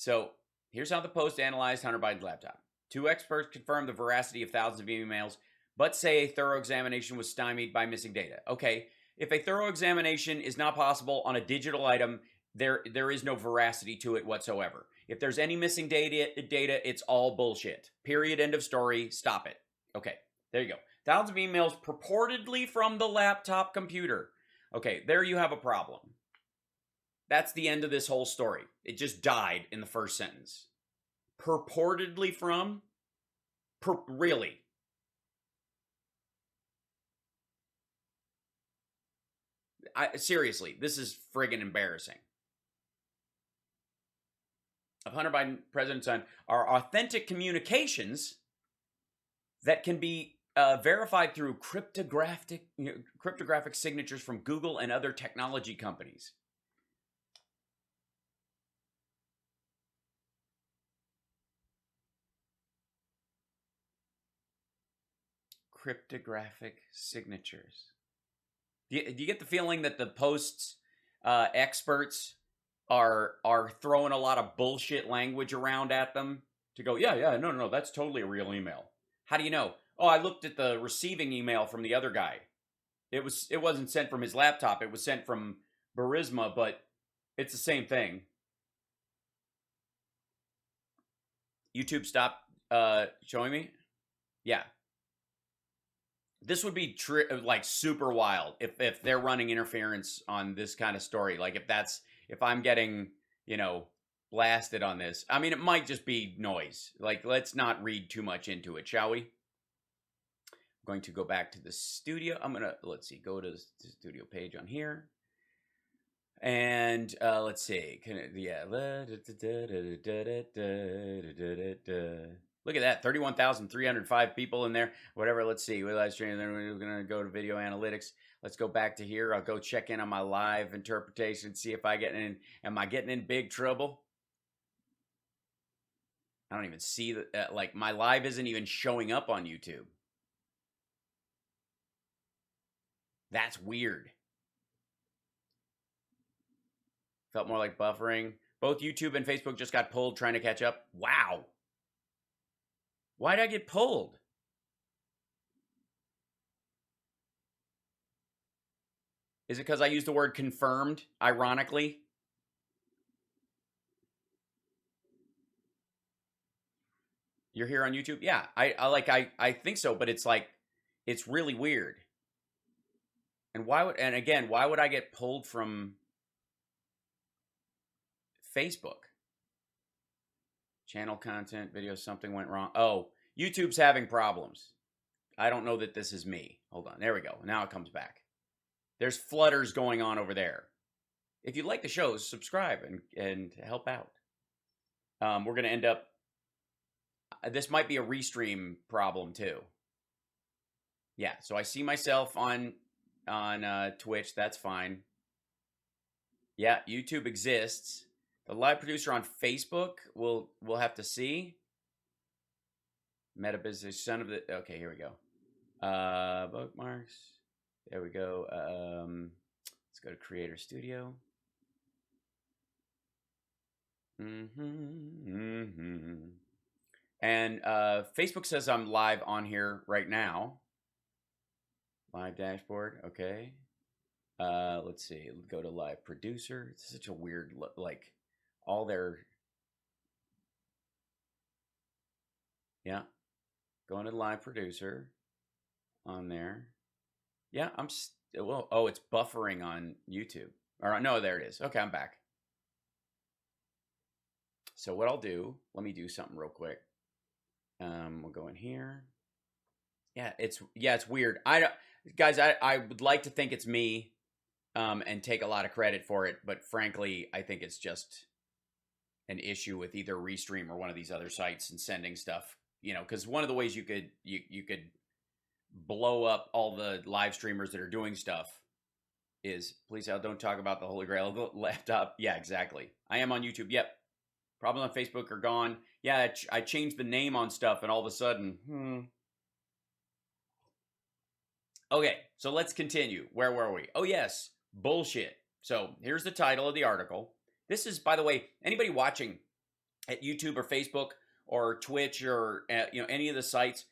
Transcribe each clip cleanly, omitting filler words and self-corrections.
So here's how the Post analyzed Hunter Biden's laptop. 2 experts confirmed the veracity of thousands of emails, but say a thorough examination was stymied by missing data. Okay, if a thorough examination is not possible on a digital item, there is no veracity to it whatsoever. If there's any missing data, it's all bullshit. Period. End of story. Stop it. Okay, there you go. Thousands of emails purportedly from the laptop computer. Okay, there you have a problem. That's the end of this whole story. It just died in the first sentence. Purportedly from? Really? Seriously, this is friggin' embarrassing. Of Hunter Biden, President's son, are authentic communications that can be verified through cryptographic signatures from Google and other technology companies. Cryptographic signatures. Do you get the feeling that the Post's experts are throwing a lot of bullshit language around at them to go, no, that's totally a real email? How do you know? Oh, I looked at the receiving email from the other guy. It wasn't sent from his laptop. It was sent from Burisma, but it's the same thing. YouTube stopped showing me. Yeah. This would be like super wild if they're running interference on this kind of story. Like if I'm getting, blasted on this. I mean, it might just be noise. Like, let's not read too much into it, shall we? I'm going to go back to the studio. Let's see, go to the studio page on here. And let's see. Look at that, 31,305 people in there. Whatever, let's see. We live stream, then we're going to go to video analytics. Let's go back to here. I'll go check in on my live interpretation, see if am I getting in big trouble? I don't even see that, like, my live isn't even showing up on YouTube. That's weird. Felt more like buffering. Both YouTube and Facebook just got pulled trying to catch up. Wow. Why'd I get pulled? Is it because I used the word confirmed, ironically? You're here on YouTube? Yeah, I think so, but it's like, it's really weird. And why would I get pulled from Facebook? Channel content, video, something went wrong. Oh, YouTube's having problems. I don't know that this is me. Hold on. There we go. Now it comes back. There's flutters going on over there. If you like the show, subscribe and help out. We're going to end up... This might be a restream problem too. Yeah, so I see myself on Twitch. That's fine. Yeah, YouTube exists. The live producer on Facebook, we'll have to see. Meta business, son of the... Okay, here we go. Bookmarks. There we go. Let's go to Creator Studio. And Facebook says I'm live on here right now. Live dashboard. Okay. Let's see. Go to live producer. It's such a weird look. Like, all their... Yeah. Going to the live producer on there. Yeah, oh, it's buffering on YouTube. All right, no, there it is. Okay, I'm back. So what I'll do, let me do something real quick. We'll go in here. Yeah, it's weird. Guys, I would like to think it's me, and take a lot of credit for it, but frankly, I think it's just an issue with either Restream or one of these other sites and sending stuff. Because one of the ways you could blow up all the live streamers that are doing stuff is, please don't talk about the Holy Grail of the laptop. Yeah, exactly. I am on YouTube. Yep. Problems on Facebook are gone. Yeah, I changed the name on stuff, and all of a sudden, Okay, so let's continue. Where were we? Oh, yes, bullshit. So here's the title of the article. This is, by the way, anybody watching, at YouTube or Facebook or Twitch or any of the sites,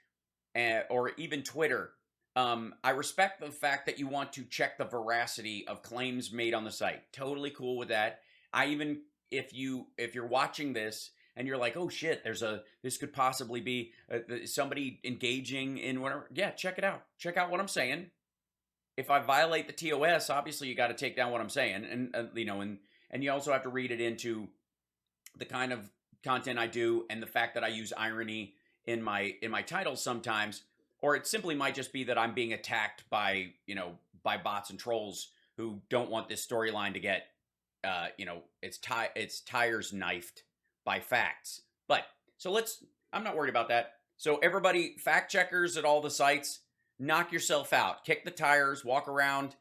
or even Twitter. I respect the fact that you want to check the veracity of claims made on the site. Totally cool with that. I even if you're watching this and you're like, oh shit, this could possibly be somebody engaging in whatever. Yeah, check it out. Check out what I'm saying. If I violate the TOS, obviously you got to take down what I'm saying, and you also have to read it into the kind of content I do and the fact that I use irony in my titles sometimes, or it simply might just be that I'm being attacked by bots and trolls who don't want this storyline to get its tires knifed by facts. But so I'm not worried about that. So everybody, fact checkers at all the sites, knock yourself out. Kick the tires, walk around,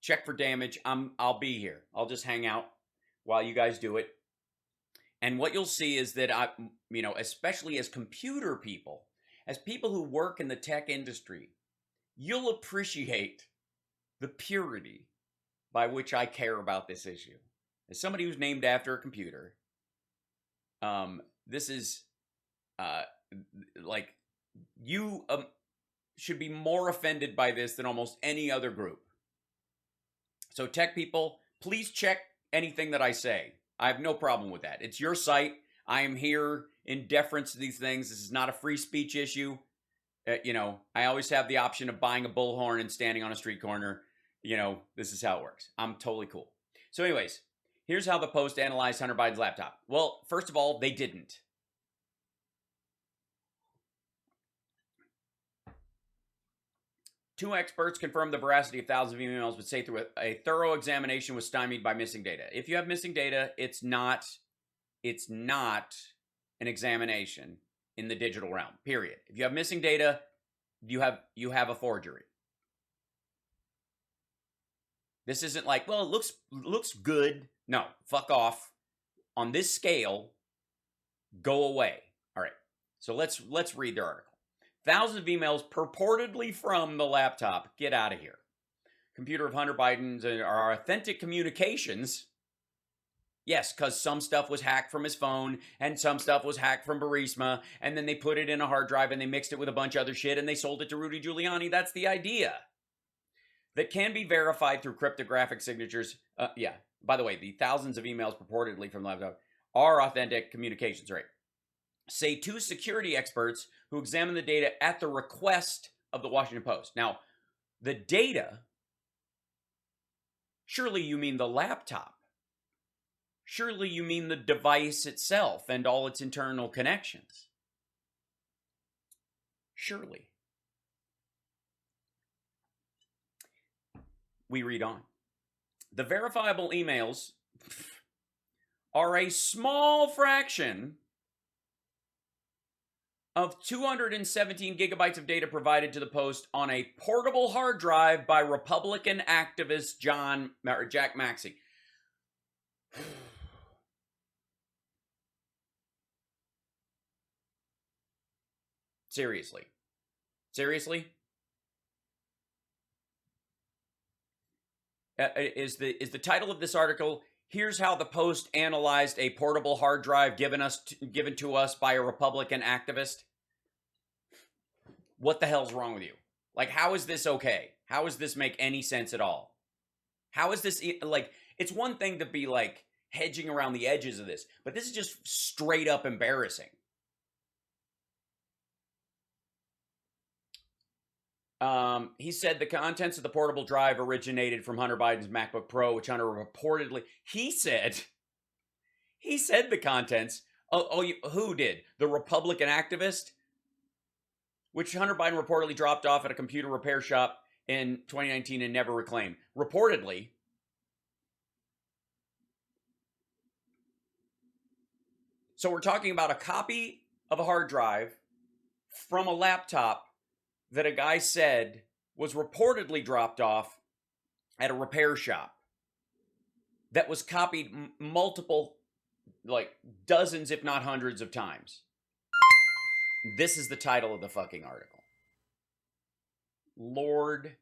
check for damage. I'll be here. I'll just hang out while you guys do it. And what you'll see is that especially as computer people, as people who work in the tech industry, you'll appreciate the purity by which I care about this issue. As somebody who's named after a computer, this is you should be more offended by this than almost any other group. So tech people, please check anything that I say. I have no problem with that. It's your site. I am here in deference to these things. This is not a free speech issue. I always have the option of buying a bullhorn and standing on a street corner. This is how it works. I'm totally cool. So anyways, here's how the Post analyzed Hunter Biden's laptop. Well, first of all, they didn't. Two experts confirmed the veracity of thousands of emails, but say through a thorough examination was stymied by missing data. If you have missing data, it's not an examination in the digital realm, period. If you have missing data, you have a forgery. This isn't like, well, it looks good. No, fuck off. On this scale, go away. All right. So let's read their article. Thousands of emails purportedly from the laptop. Get out of here. Computer of Hunter Biden's are authentic communications. Yes, because some stuff was hacked from his phone and some stuff was hacked from Burisma, and then they put it in a hard drive and they mixed it with a bunch of other shit and they sold it to Rudy Giuliani. That's the idea. That can be verified through cryptographic signatures. By the way, the thousands of emails purportedly from the laptop are authentic communications, right? Say two security experts who examined the data at the request of the Washington Post. Now, the data, surely you mean the laptop. Surely you mean the device itself and all its internal connections. Surely. We read on. The verifiable emails are a small fraction of 217 gigabytes of data provided to the Post on a portable hard drive by Republican activist Jack Maxey. Seriously? Is the title of this article, here's how the Post analyzed a portable hard drive given to us by a Republican activist? What the hell's wrong with you? Like, how is this okay? How does this make any sense at all? How is this, it's one thing to be, hedging around the edges of this, but this is just straight up embarrassing. He said the contents of the portable drive originated from Hunter Biden's MacBook Pro, which Hunter reportedly, he said the contents. Who did? The Republican activist? Which Hunter Biden reportedly dropped off at a computer repair shop in 2019 and never reclaimed. Reportedly. So we're talking about a copy of a hard drive from a laptop that a guy said was reportedly dropped off at a repair shop that was copied multiple, dozens, if not hundreds of times. This is the title of the fucking article. Lord,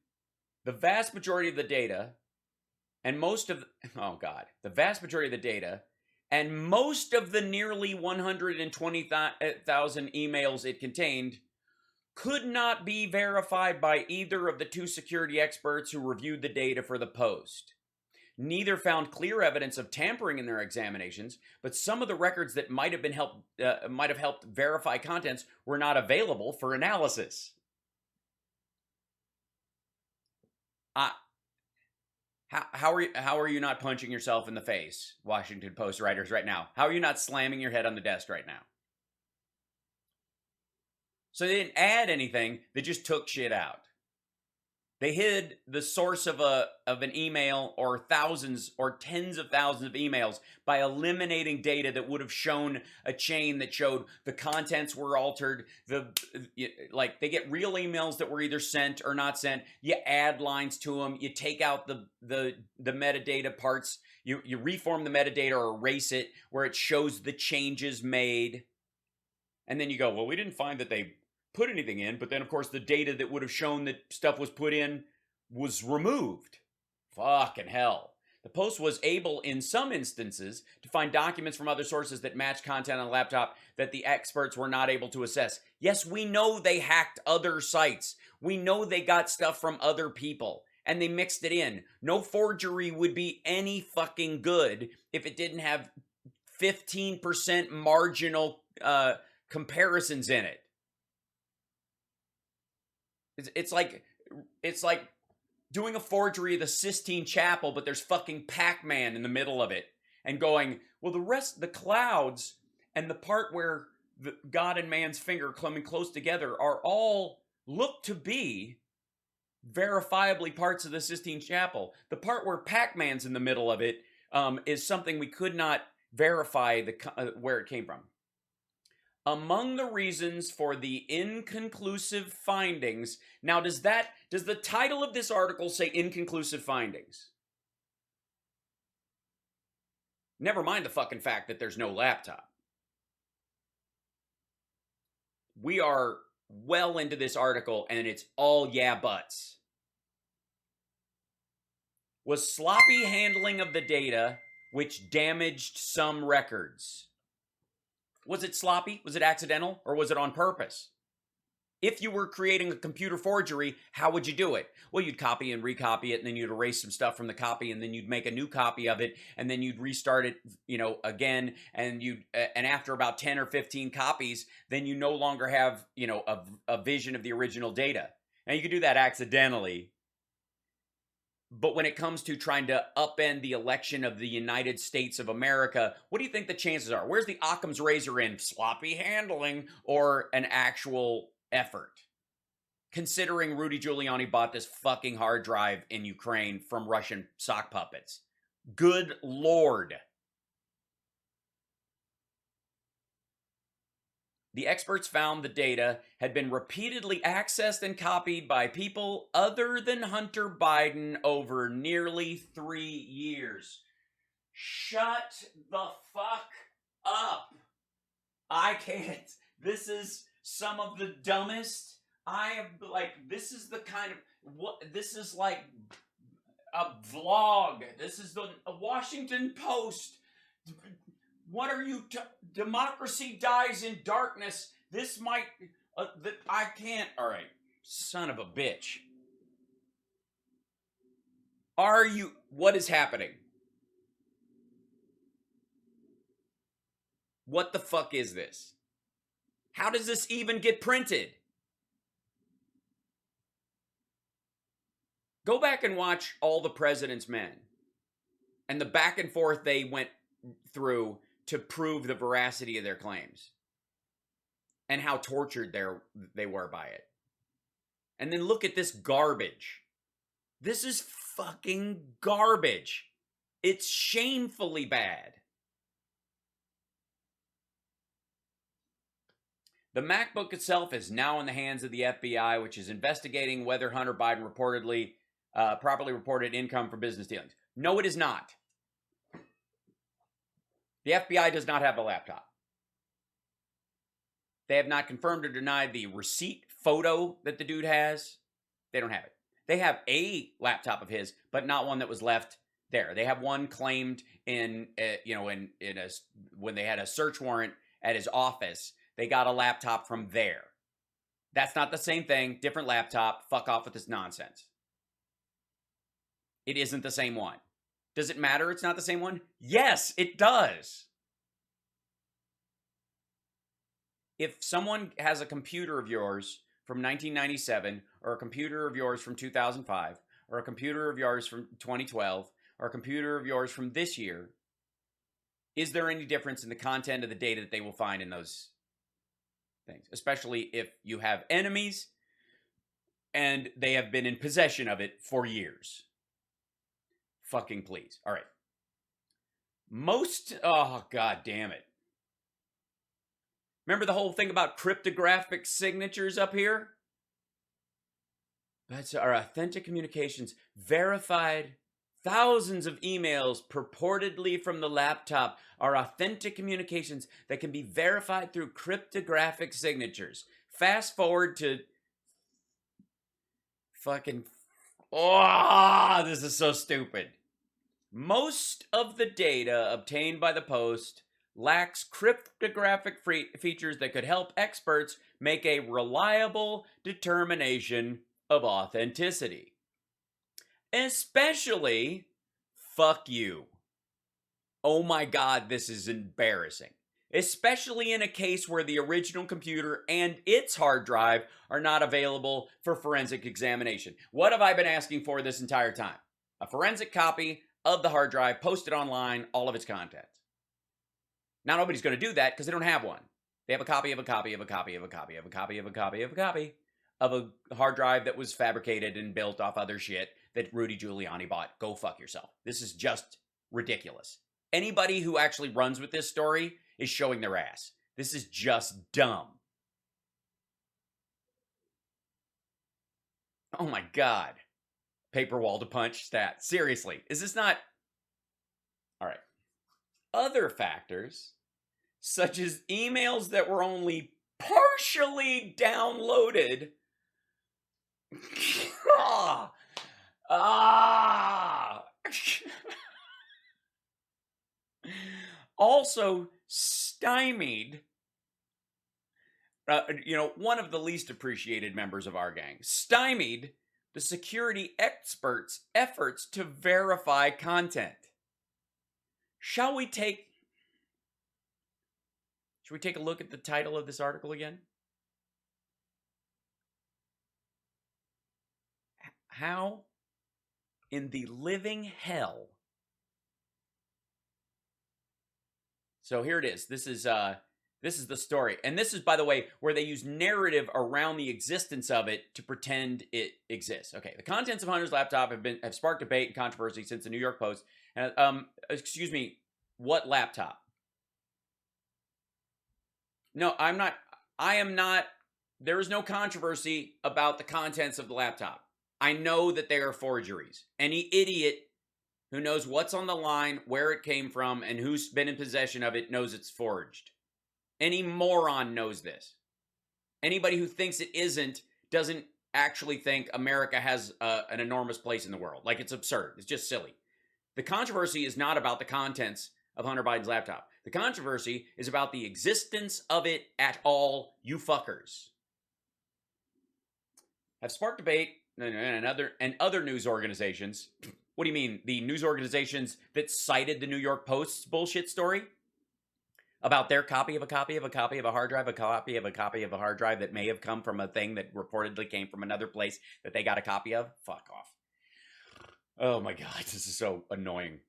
the vast majority of the data and the vast majority of the data And most of the nearly 120,000 emails it contained could not be verified by either of the two security experts who reviewed the data for the Post. Neither found clear evidence of tampering in their examinations, but some of the records that might have helped verify contents were not available for analysis. How are you not punching yourself in the face, Washington Post writers, right now? How are you not slamming your head on the desk right now? So they didn't add anything, they just took shit out. They hid the source of an email or thousands or tens of thousands of emails by eliminating data that would have shown a chain that showed the contents were altered. Like they get real emails that were either sent or not sent. You add lines to them. You take out the metadata parts. You reform the metadata or erase it where it shows the changes made. And then you go, well, we didn't find that they put anything in, but then of course the data that would have shown that stuff was put in was removed. Fucking hell. The Post was able in some instances to find documents from other sources that matched content on the laptop that the experts were not able to assess. Yes, we know they hacked other sites. We know they got stuff from other people and they mixed it in. No forgery would be any fucking good if it didn't have 15% marginal comparisons in it. It's like doing a forgery of the Sistine Chapel, but there's fucking Pac-Man in the middle of it, and going, well, the rest, the clouds, and the part where the God and man's finger coming close together are all look to be verifiably parts of the Sistine Chapel. The part where Pac-Man's in the middle of it is something we could not verify where it came from. Among the reasons for the inconclusive findings, now does the title of this article say inconclusive findings? Never mind the fucking fact that there's no laptop. We are well into this article and it's all yeah buts. Was sloppy handling of the data which damaged some records. Was it sloppy? Was it accidental? Or was it on purpose? If you were creating a computer forgery, how would you do it? Well, you'd copy and recopy it, and then you'd erase some stuff from the copy, and then you'd make a new copy of it, and then you'd restart it, again, and and after about 10 or 15 copies, then you no longer have, a vision of the original data. And you could do that accidentally. But when it comes to trying to upend the election of the United States of America, what do you think the chances are? Where's the Occam's razor in sloppy handling or an actual effort? Considering Rudy Giuliani bought this fucking hard drive in Ukraine from Russian sock puppets. Good Lord. The experts found the data had been repeatedly accessed and copied by people other than Hunter Biden over nearly 3 years. Shut the fuck up. I can't. This is some of the dumbest. This is the kind of, this is like a vlog. This is the Washington Post. What are you? Democracy dies in darkness. This might. I can't. All right. Son of a bitch. Are you. What is happening? What the fuck is this? How does this even get printed? Go back and watch All the President's Men and the back and forth they went through to prove the veracity of their claims and how tortured they were by it. And then look at this garbage. This is fucking garbage. It's shamefully bad. The MacBook itself is now in the hands of the FBI, which is investigating whether Hunter Biden properly reported income for business dealings. No, it is not. The FBI does not have a laptop. They have not confirmed or denied the receipt photo that the dude has. They don't have it. They have a laptop of his, but not one that was left there. They have one claimed in when they had a search warrant at his office. They got a laptop from there. That's not the same thing. Different laptop. Fuck off with this nonsense. It isn't the same one. Does it matter it's not the same one? Yes, it does. If someone has a computer of yours from 1997, or a computer of yours from 2005, or a computer of yours from 2012, or a computer of yours from this year, is there any difference in the content of the data that they will find in those things? Especially if you have enemies and they have been in possession of it for years. Fucking please. All right. Oh, god damn it. Remember the whole thing about cryptographic signatures up here? That's our authentic communications, verified thousands of emails purportedly from the laptop are authentic communications that can be verified through cryptographic signatures. Fast forward to fucking... Oh, this is so stupid. Most of the data obtained by the Post lacks cryptographic features that could help experts make a reliable determination of authenticity. Especially, fuck you. Oh my god, this is embarrassing. Especially in a case where the original computer and its hard drive are not available for forensic examination. What have I been asking for this entire time? A forensic copy of the hard drive, posted online, all of its contents. Now nobody's going to do that because they don't have one. They have a copy of a copy of a copy of a copy of a copy of a copy of a copy of a hard drive that was fabricated and built off other shit that Rudy Giuliani bought. Go fuck yourself. This is just ridiculous. Anybody who actually runs with this story is showing their ass. This is just dumb. Oh my god. Paper wall to punch stat. Seriously, is this not... All right. Other factors, such as emails that were only partially downloaded. Also stymied, one of the least appreciated members of our gang, stymied the security experts' efforts to verify content. Should we take a look at the title of this article again? How in the living hell? So here it is. This is the story. And this is, by the way, where they use narrative around the existence of it to pretend it exists. Okay, the contents of Hunter's laptop have sparked debate and controversy since the New York Post. Excuse me, what laptop? No, I am not. There is no controversy about the contents of the laptop. I know that they are forgeries. Any idiot who knows what's on the line, where it came from, and who's been in possession of it knows it's forged. Any moron knows this. Anybody who thinks it isn't doesn't actually think America has an enormous place in the world. Like, it's absurd. It's just silly. The controversy is not about the contents of Hunter Biden's laptop. The controversy is about the existence of it at all, you fuckers. Have sparked debate and other news organizations. What do you mean? The news organizations that cited the New York Post's bullshit story? About their copy of a copy of a copy of a hard drive, a copy of a copy of a hard drive that may have come from a thing that reportedly came from another place that they got a copy of? Fuck off. Oh my god, this is so annoying.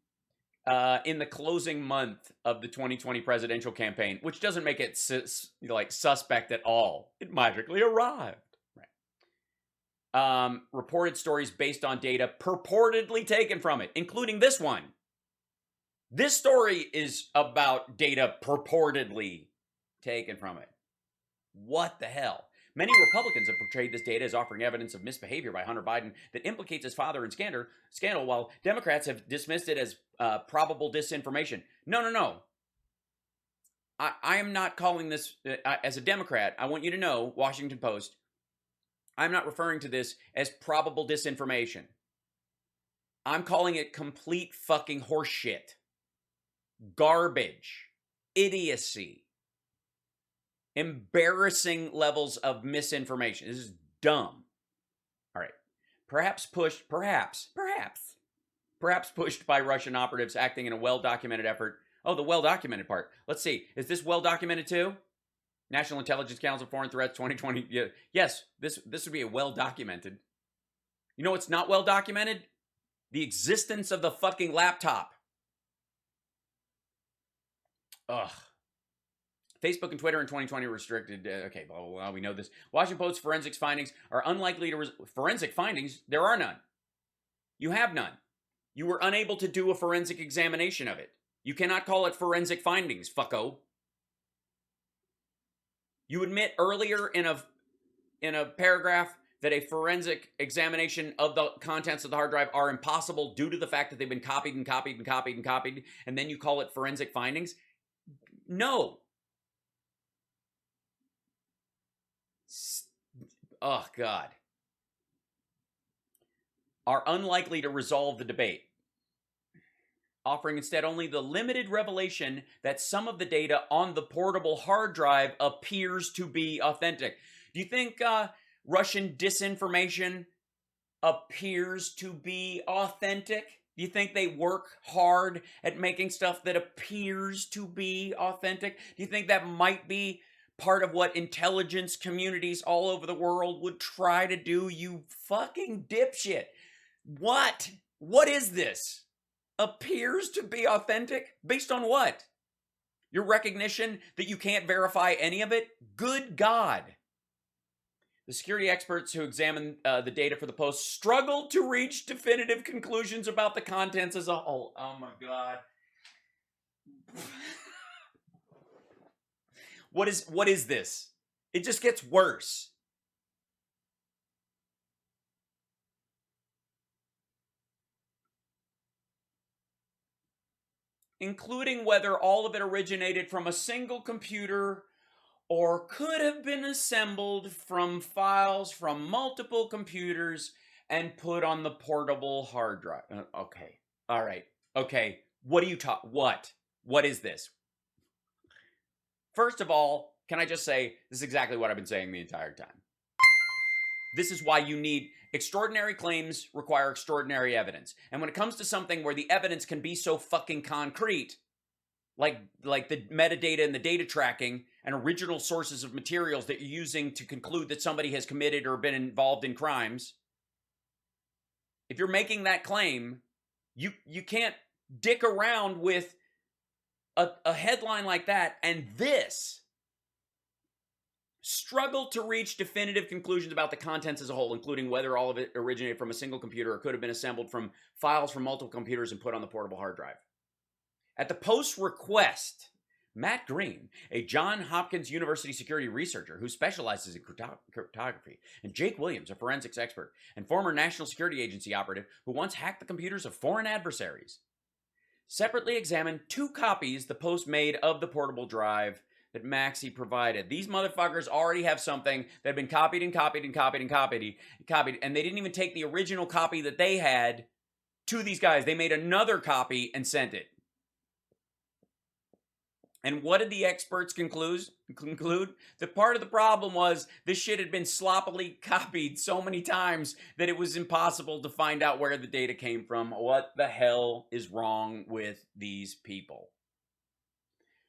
In the closing month of the 2020 presidential campaign, which doesn't make it suspect at all, it magically arrived. Right. Reported stories based on data purportedly taken from it, including this one. This story is about data purportedly taken from it. What the hell? Many Republicans have portrayed this data as offering evidence of misbehavior by Hunter Biden that implicates his father in scandal, while Democrats have dismissed it as probable disinformation. No. I am not calling this, as a Democrat, I want you to know, Washington Post, I'm not referring to this as probable disinformation. I'm calling it complete fucking horseshit. Garbage. Idiocy. Embarrassing levels of misinformation. This is dumb. All right. Perhaps pushed by Russian operatives acting in a well-documented effort. Oh, the well-documented part. Let's see. Is this well-documented too? National Intelligence Council Foreign Threats 2020. Yeah. Yes, this would be a well-documented. You know what's not well-documented? The existence of the fucking laptop. Ugh. Facebook and Twitter in 2020 restricted. Okay, blah, blah, blah. We know this. Washington Post forensics findings are unlikely to... forensic findings? There are none. You have none. You were unable to do a forensic examination of it. You cannot call it forensic findings, fucko. You admit earlier in a paragraph that a forensic examination of the contents of the hard drive are impossible due to the fact that they've been copied and copied and copied and copied, and then you call it forensic findings? No. Oh, God. Are unlikely to resolve the debate, offering instead only the limited revelation that some of the data on the portable hard drive appears to be authentic. Do you think Russian disinformation appears to be authentic? Do you think they work hard at making stuff that appears to be authentic? Do you think that might be part of what intelligence communities all over the world would try to do? You fucking dipshit. What? What is this? Appears to be authentic? Based on what? Your recognition that you can't verify any of it? Good God. The security experts who examined the data for the Post struggled to reach definitive conclusions about the contents as a whole. Oh my God. What is this? It just gets worse. Including whether all of it originated from a single computer or could have been assembled from files from multiple computers and put on the portable hard drive. Okay. All right. Okay. What do you talk? What? What is this? First of all, can I just say, this is exactly what I've been saying the entire time. This is why you need extraordinary claims require extraordinary evidence. And when it comes to something where the evidence can be so fucking concrete, like the metadata and the data tracking and original sources of materials that you're using to conclude that somebody has committed or been involved in crimes, if you're making that claim, you can't dick around with a headline like that and this. Struggle to reach definitive conclusions about the contents as a whole, including whether all of it originated from a single computer or could have been assembled from files from multiple computers and put on the portable hard drive. At the Post's request, Matt Green, a Johns Hopkins University security researcher who specializes in cryptography, and Jake Williams, a forensics expert and former National Security Agency operative who once hacked the computers of foreign adversaries, separately examined 2 copies the Post made of the portable drive that Maxey provided. These motherfuckers already have something that had been copied and copied and copied and copied, and they didn't even take the original copy that they had to these guys. They made another copy and sent it. And what did the experts conclude? That part of the problem was this shit had been sloppily copied so many times that it was impossible to find out where the data came from. What the hell is wrong with these people?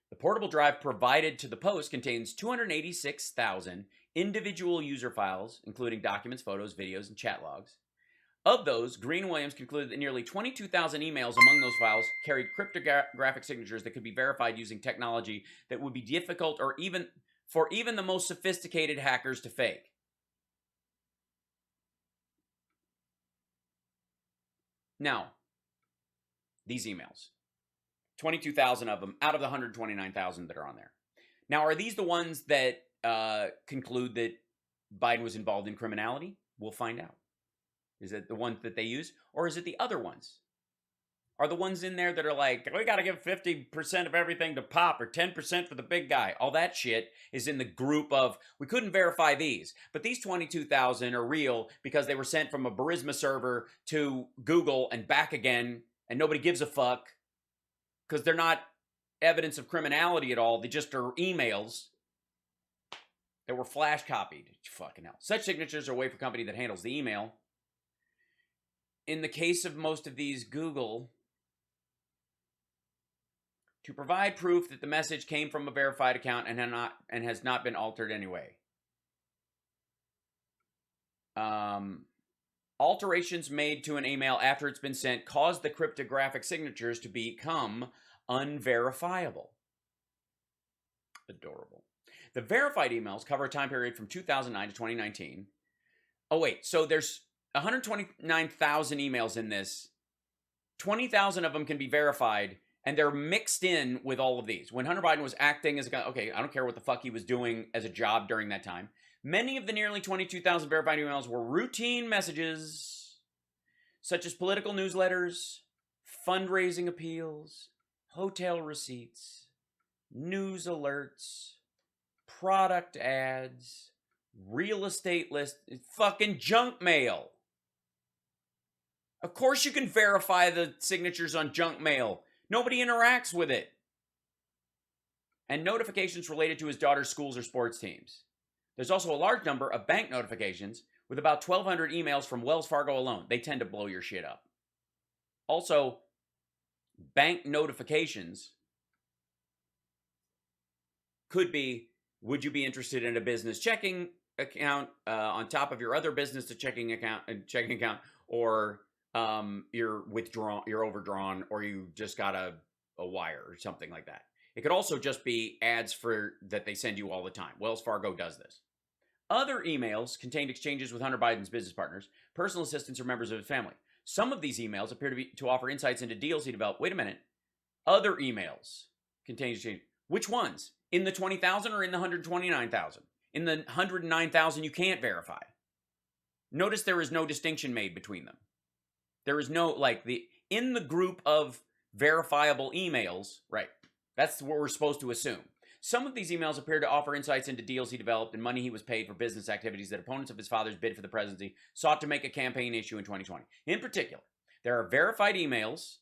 The portable drive provided to the Post contains 286,000 individual user files, including documents, photos, videos, and chat logs. Of those, Green and Williams concluded that nearly 22,000 emails among those files carried cryptographic signatures that could be verified using technology that would be difficult or even the most sophisticated hackers to fake. Now, these emails. 22,000 of them out of the 129,000 that are on there. Now, are these the ones that conclude that Biden was involved in criminality? We'll find out. Is it the ones that they use, or is it the other ones? are the ones in there that are like, we got to give 50% of everything to Pop or 10% for the big guy. All that shit is in the group of, we couldn't verify these, but these 22,000 are real because they were sent from a Burisma server to Google and back again, and nobody gives a fuck because they're not evidence of criminality at all. They just are emails that were flash copied. Fucking hell. Such signatures are a way for a company that handles the email. In the case of most of these, Google, to provide proof that the message came from a verified account and has not been altered anyway. Alterations made to an email after it's been sent cause the cryptographic signatures to become unverifiable. Adorable. The verified emails cover a time period from 2009 to 2019. Oh, wait. So there's 129,000 emails in this. 20,000 of them can be verified, and they're mixed in with all of these. When Hunter Biden was acting as a guy, okay, I don't care what the fuck he was doing as a job during that time. Many of the nearly 22,000 verified emails were routine messages, such as political newsletters, fundraising appeals, hotel receipts, news alerts, product ads, real estate lists, fucking junk mail. Of course you can verify the signatures on junk mail. Nobody interacts with it. And notifications related to his daughter's schools or sports teams. There's also a large number of bank notifications with about 1,200 emails from Wells Fargo alone. They tend to blow your shit up. Also, bank notifications could be, would you be interested in a business checking account on top of your other business checking account, or you're overdrawn, or you just got a wire or something like that. It could also just be ads that they send you all the time. Wells Fargo does this. Other emails contained exchanges with Hunter Biden's business partners, personal assistants, or members of his family. Some of these emails appear to offer insights into deals he developed. Wait a minute. Other emails contain exchanges. Which ones? In the 20,000 or in the 129,000? In the 109,000 you can't verify. Notice there is no distinction made between them. There is no, in the group of verifiable emails, right? That's what we're supposed to assume. Some of these emails appear to offer insights into deals he developed and money he was paid for business activities that opponents of his father's bid for the presidency sought to make a campaign issue in 2020. In particular, there are verified emails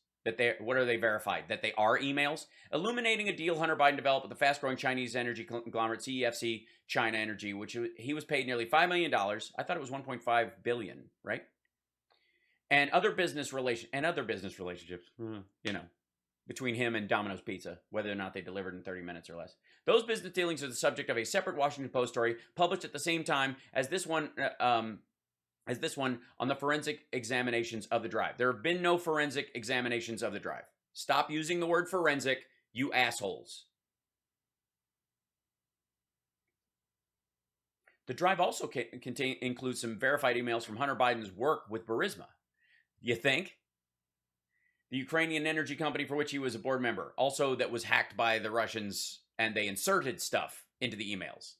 what are they verified? That they are emails illuminating a deal Hunter Biden developed with the fast-growing Chinese energy conglomerate CEFC China Energy, which he was paid nearly $5 million. I thought it was $1.5 billion, right? And other business relationships, between him and Domino's Pizza, whether or not they delivered in 30 minutes or less. Those business dealings are the subject of a separate Washington Post story published at the same time as this one on the forensic examinations of the drive. There have been no forensic examinations of the drive. Stop using the word forensic, you assholes. The drive also includes some verified emails from Hunter Biden's work with Burisma. You think? The Ukrainian energy company for which he was a board member, also that was hacked by the Russians, and they inserted stuff into the emails.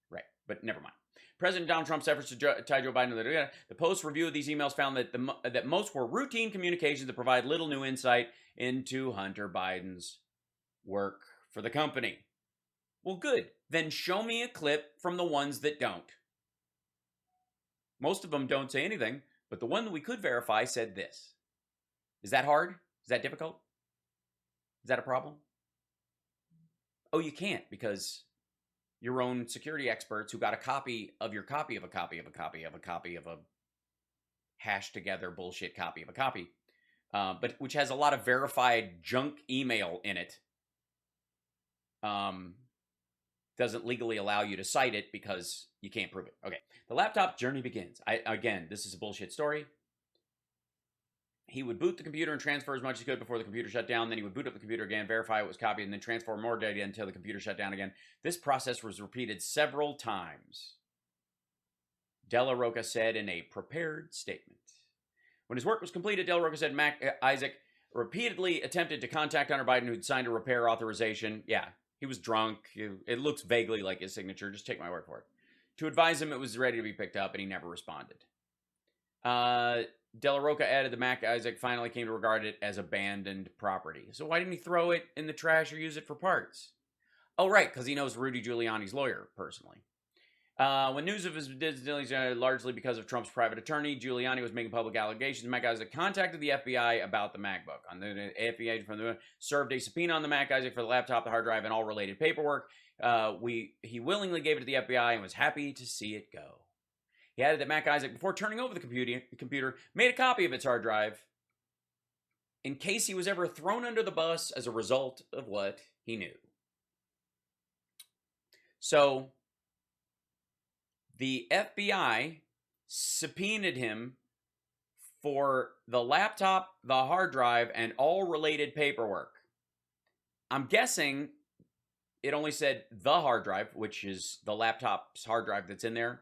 Right, but never mind. President Donald Trump's efforts to tie Joe Biden to the Post review of these emails found that most were routine communications that provide little new insight into Hunter Biden's work for the company. Well, good. Then show me a clip from the ones that don't. Most of them don't say anything, but the one that we could verify said this. Is that hard? Is that difficult? Is that a problem? Oh, you can't, because your own security experts who got a copy of your copy of a copy of a copy of a copy of a hashed together bullshit copy of a copy, but which has a lot of verified junk email in it, doesn't legally allow you to cite it because you can't prove it. Okay, the laptop journey begins. Again, this is a bullshit story. He would boot the computer and transfer as much as he could before the computer shut down. Then he would boot up the computer again, verify it was copied, and then transfer more data until the computer shut down again. This process was repeated several times, Della Rocca said in a prepared statement. When his work was completed, Della Rocca said Isaac repeatedly attempted to contact Hunter Biden, who'd signed a repair authorization. Yeah, he was drunk. It looks vaguely like his signature. Just take my word for it. To advise him it was ready to be picked up, and he never responded. De La Roca added the Mac Isaac finally came to regard it as abandoned property. So why didn't he throw it in the trash or use it for parts? Oh, right, because he knows Rudy Giuliani's lawyer personally. When news of his dealings, largely because of Trump's private attorney, Giuliani was making public allegations. Mac Isaac contacted the FBI about the MacBook. On the FBI from the served a subpoena on the Mac Isaac for the laptop, the hard drive, and all related paperwork. He willingly gave it to the FBI and was happy to see it go. He added that Mac Isaac, before turning over the computer, made a copy of its hard drive in case he was ever thrown under the bus as a result of what he knew. So the FBI subpoenaed him for the laptop, the hard drive, and all related paperwork. I'm guessing it only said the hard drive, which is the laptop's hard drive that's in there.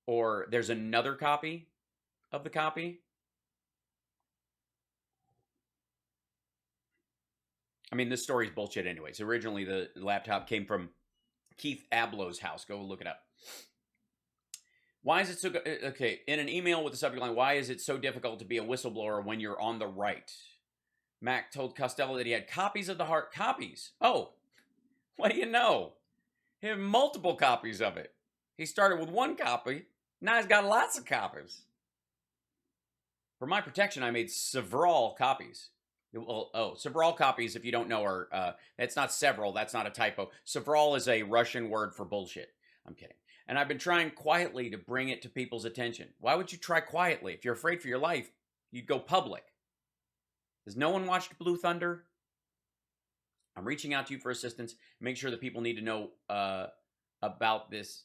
Or there's another copy of the copy. I mean, this story's bullshit anyways. Originally, the laptop came from Keith Ablow's house. Go look it up. Why is it so... Okay, in an email with the subject line, why is it so difficult to be a whistleblower when you're on the right? Mac told Costello that he had copies of the hard... Copies? Oh, what do you know? He had multiple copies of it. He started with one copy. Now he's got lots of copies. For my protection, I made several copies. Well, several copies, if you don't know, are... that's not several. That's not a typo. Several is a Russian word for bullshit. I'm kidding. And I've been trying quietly to bring it to people's attention. Why would you try quietly? If you're afraid for your life, you'd go public. Has no one watched Blue Thunder? I'm reaching out to you for assistance. Make sure that people need to know about this,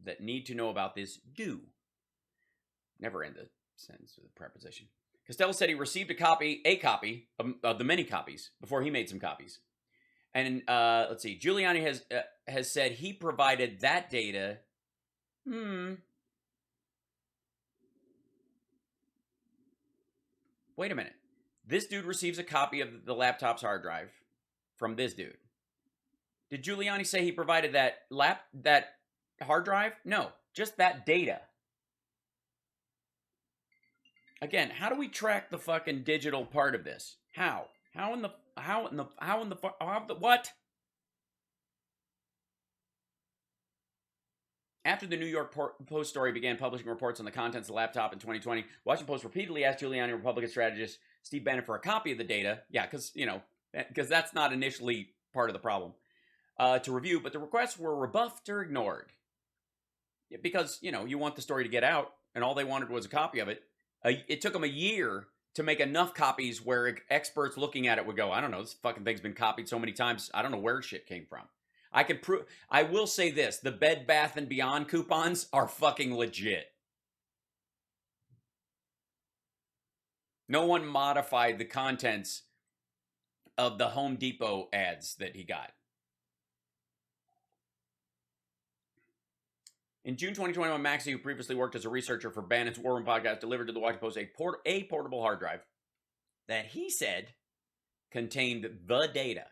that need to know about this, do. Never end the sentence with a preposition. Costello said he received a copy of the many copies before he made some copies. And let's see, Giuliani has said he provided that data. Wait a minute. This dude receives a copy of the laptop's hard drive from this dude. Did Giuliani say he provided that hard drive? No, just that data. Again, how do we track the fucking digital part of this? How? How in the what? After the New York Post story began publishing reports on the contents of the laptop in 2020, Washington Post repeatedly asked Giuliani Republican strategist Steve Bannon for a copy of the data. Yeah, because that's not initially part of the problem to review, but the requests were rebuffed or ignored. Because, you want the story to get out, and all they wanted was a copy of it. It took them a year to make enough copies where experts looking at it would go, I don't know, this fucking thing's been copied so many times, I don't know where shit came from. I will say this, the Bed Bath & Beyond coupons are fucking legit. No one modified the contents of the Home Depot ads that he got. In June 2021, Maxey, who previously worked as a researcher for Bannon's War Room podcast, delivered to the Washington Post a portable hard drive that he said contained the data.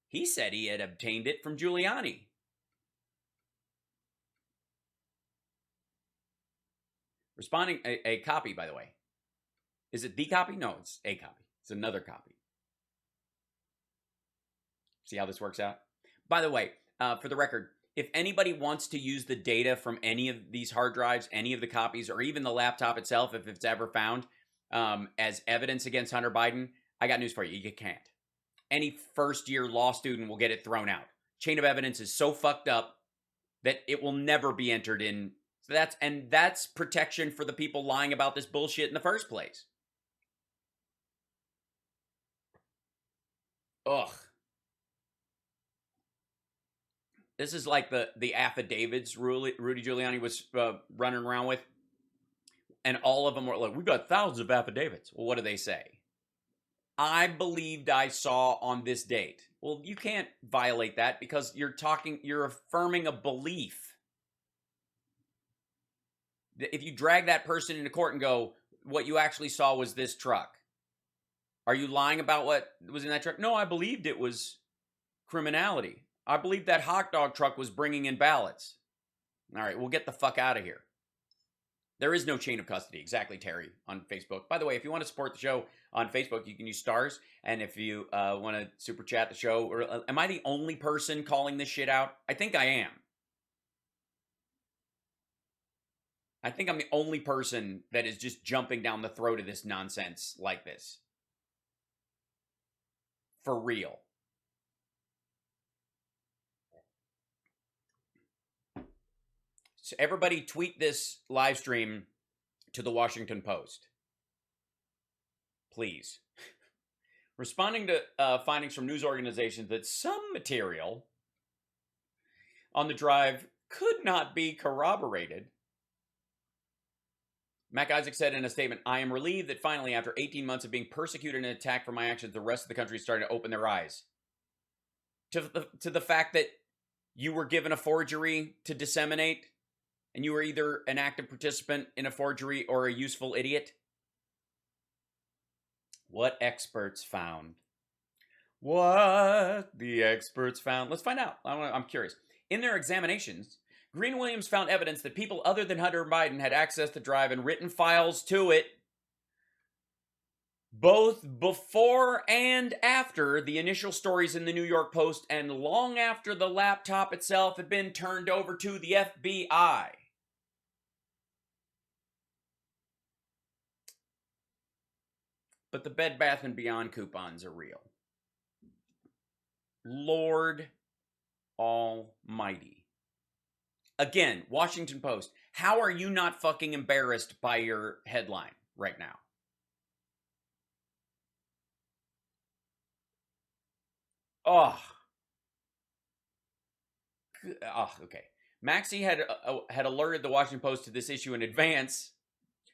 He said he had obtained it from Giuliani. Responding, a copy, by the way. Is it the copy? No, it's a copy. It's another copy. See how this works out? By the way, for the record, if anybody wants to use the data from any of these hard drives, any of the copies, or even the laptop itself, if it's ever found, as evidence against Hunter Biden, I got news for you. You can't. Any first-year law student will get it thrown out. Chain of evidence is so fucked up that it will never be entered in. So that's protection for the people lying about this bullshit in the first place. Ugh. This is like the affidavits Rudy Giuliani was running around with. And all of them were like, we've got thousands of affidavits. Well, what do they say? I believed I saw on this date. Well, you can't violate that because you're affirming a belief. If you drag that person into court and go, what you actually saw was this truck. Are you lying about what was in that truck? No, I believed it was criminality. I believed that hot dog truck was bringing in ballots. All right, we'll get the fuck out of here. There is no chain of custody. Exactly, Terry, on Facebook. By the way, if you want to support the show on Facebook, you can use stars. And if you want to super chat the show, or am I the only person calling this shit out? I think I am. I think I'm the only person that is just jumping down the throat of this nonsense like this. For real. So everybody tweet this live stream to the Washington Post. Please. Responding to findings from news organizations that some material on the drive could not be corroborated, Mac Isaac said in a statement, "I am relieved that finally, after 18 months of being persecuted and attacked for my actions, the rest of the country is starting to open their eyes to the fact that you were given a forgery to disseminate, and you were either an active participant in a forgery or a useful idiot." What experts found. What the experts found. Let's find out. I'm curious. In their examinations, Green Williams found evidence that people other than Hunter Biden had access to drive and written files to it, both before and after the initial stories in the New York Post and long after the laptop itself had been turned over to the FBI. But the Bed Bath & Beyond coupons are real. Lord Almighty. Again, Washington Post, how are you not fucking embarrassed by your headline right now? Okay. Maxey had alerted the Washington Post to this issue in advance,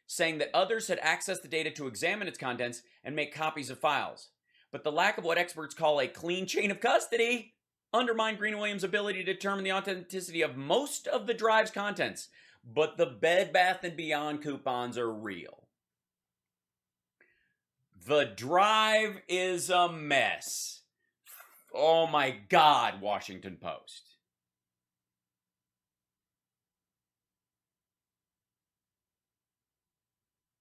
saying that others had accessed the data to examine its contents and make copies of files. But the lack of what experts call a clean chain of custody undermined Green Williams' ability to determine the authenticity of most of the drive's contents. But the Bed Bath & Beyond coupons are real. The drive is a mess. Oh my God, Washington Post.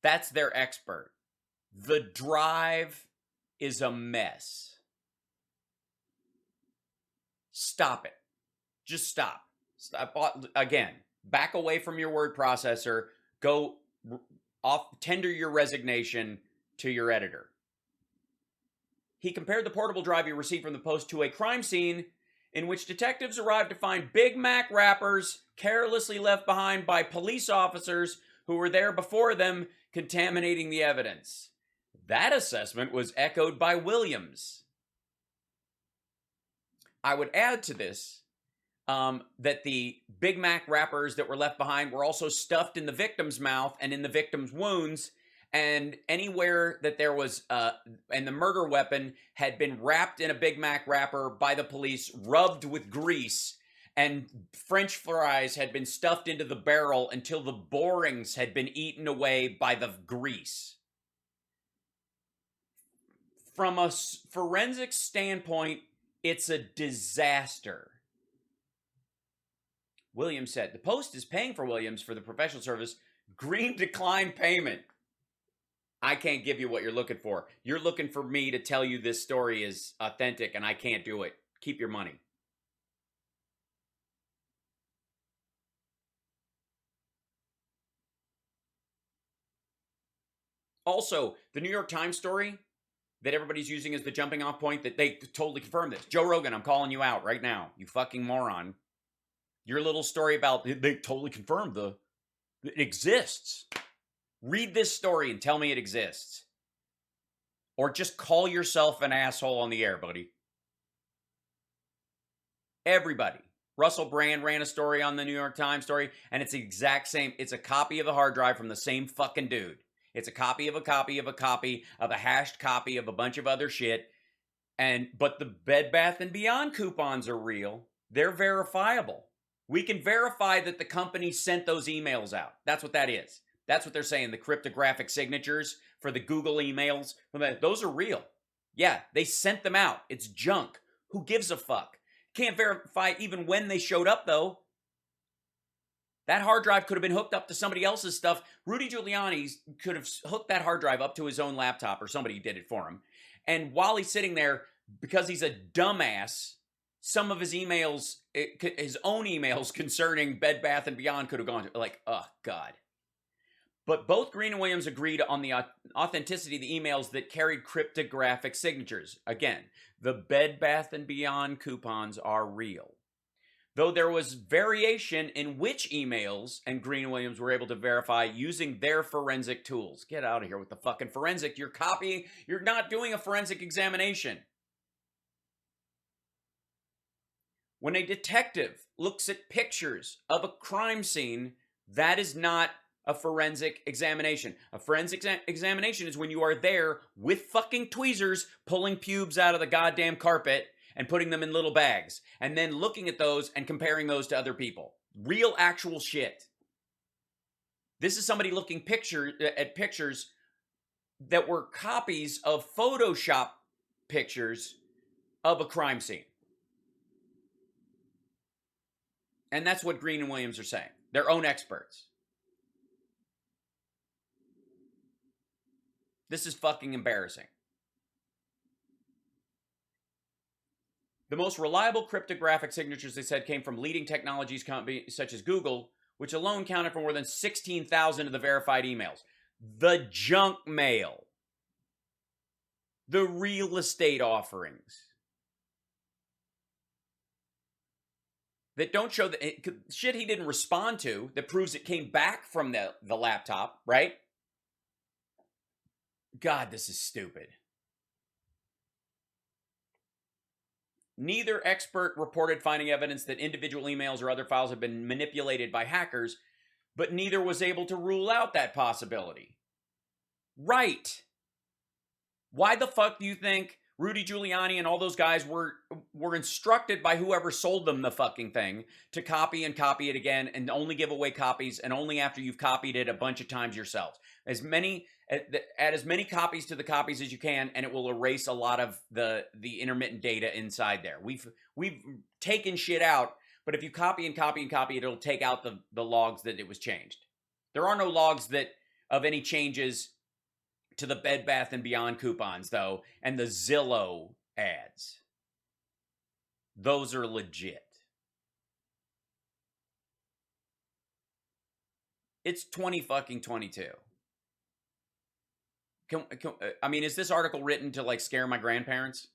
That's their expert. The drive is a mess. Stop it. Just stop. Stop. Again, back away from your word processor. Go off, tender your resignation to your editor. He compared the portable drive he received from the Post to a crime scene in which detectives arrived to find Big Mac wrappers carelessly left behind by police officers who were there before them, contaminating the evidence. That assessment was echoed by Williams. I would add to this that the Big Mac wrappers that were left behind were also stuffed in the victim's mouth and in the victim's wounds, and anywhere that there was, and the murder weapon had been wrapped in a Big Mac wrapper by the police, rubbed with grease, and French fries had been stuffed into the barrel until the borings had been eaten away by the grease. From a forensic standpoint, it's a disaster. Williams said, the Post is paying for Williams for the professional service. Green declined payment. I can't give you what you're looking for. You're looking for me to tell you this story is authentic, and I can't do it. Keep your money. Also, the New York Times story that everybody's using as the jumping off point, that they totally confirmed this. Joe Rogan, I'm calling you out right now. You fucking moron. Your little story about they totally confirmed it exists. Read this story and tell me it exists. Or just call yourself an asshole on the air, buddy. Everybody. Russell Brand ran a story on the New York Times story, and it's the exact same. It's a copy of the hard drive from the same fucking dude. It's a copy of a copy of a copy of a hashed copy of a bunch of other shit. But the Bed Bath & Beyond coupons are real. They're verifiable. We can verify that the company sent those emails out. That's what that is. That's what they're saying. The cryptographic signatures for the Google emails, those are real. Yeah, they sent them out. It's junk. Who gives a fuck? Can't verify even when they showed up, though. That hard drive could have been hooked up to somebody else's stuff. Rudy Giuliani could have hooked that hard drive up to his own laptop, or somebody did it for him. And while he's sitting there, because he's a dumbass, some of his emails, his own emails concerning Bed Bath & Beyond could have gone to, like, oh, God. But both Green and Williams agreed on the authenticity of the emails that carried cryptographic signatures. Again, the Bed Bath & Beyond coupons are real. Though there was variation in which emails and Green and Williams were able to verify using their forensic tools. Get out of here with the fucking forensic. You're copying. You're not doing a forensic examination. When a detective looks at pictures of a crime scene, that is not a forensic examination. A forensic examination is when you are there with fucking tweezers pulling pubes out of the goddamn carpet and putting them in little bags, and then looking at those and comparing those to other people. Real, actual shit. This is somebody looking at pictures that were copies of Photoshop pictures of a crime scene. And that's what Green and Williams are saying. Their own experts. This is fucking embarrassing. The most reliable cryptographic signatures, they said, came from leading technologies companies such as Google, which alone counted for more than 16,000 of the verified emails. The junk mail. The real estate offerings. That don't show that shit he didn't respond to that proves it came back from the laptop, right? God, this is stupid. Neither expert reported finding evidence that individual emails or other files have been manipulated by hackers, but neither was able to rule out that possibility. Right. Why the fuck do you think Rudy Giuliani and all those guys were instructed by whoever sold them the fucking thing to copy and copy it again and only give away copies, and only after you've copied it a bunch of times yourselves? Add as many copies to the copies as you can, and it will erase a lot of the intermittent data inside there. We've taken shit out, but if you copy and copy and copy, it'll take out the logs that it was changed. There are no logs of any changes to the Bed Bath & Beyond coupons, though, and the Zillow ads. Those are legit. It's 2022. I mean, is this article written to, like, scare my grandparents?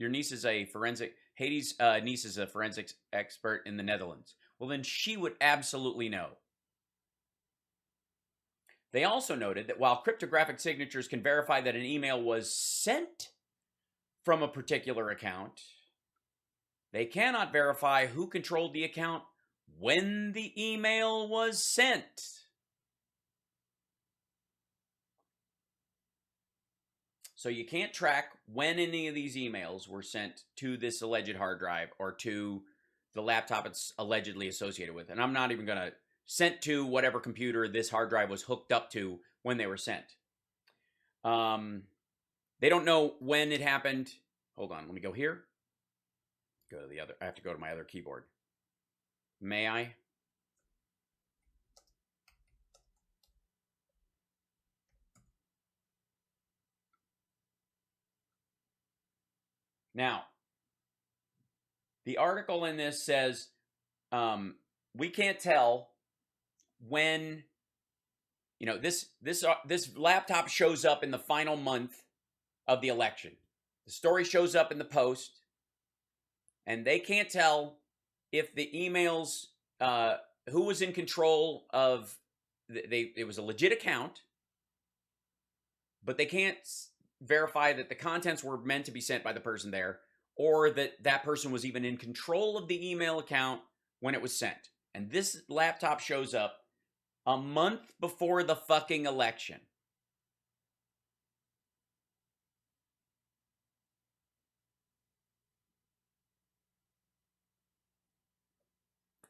Your niece is a forensic... Hades' niece is a forensics expert in the Netherlands. Well, then she would absolutely know. They also noted that while cryptographic signatures can verify that an email was sent from a particular account, they cannot verify who controlled the account when the email was sent. So you can't track when any of these emails were sent to this alleged hard drive or to the laptop it's allegedly associated with. And I'm not even going to sent to whatever computer this hard drive was hooked up to when they were sent. They don't know when it happened. Hold on, let me go here. Go to the other. I have to go to my other keyboard. May I? Now, the article in this says we can't tell when, you know, this laptop shows up in the final month of the election. The story shows up in the Post, and they can't tell if the emails, who was in control of, it was a legit account, but they can't verify that the contents were meant to be sent by the person there, or that that person was even in control of the email account when it was sent. And this laptop shows up a month before the fucking election.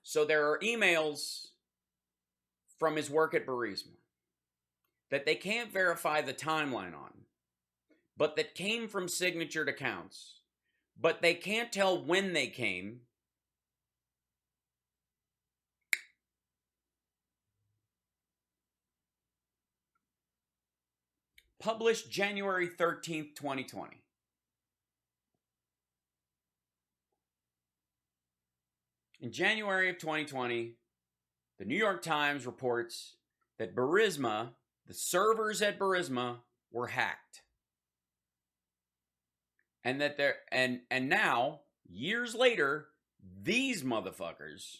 So there are emails from his work at Burisma that they can't verify the timeline on, but that came from signatured accounts, but they can't tell when they came, published January 13th, 2020. In January of 2020, the New York Times reports that Burisma, the servers at Burisma, were hacked. And that now, years later, these motherfuckers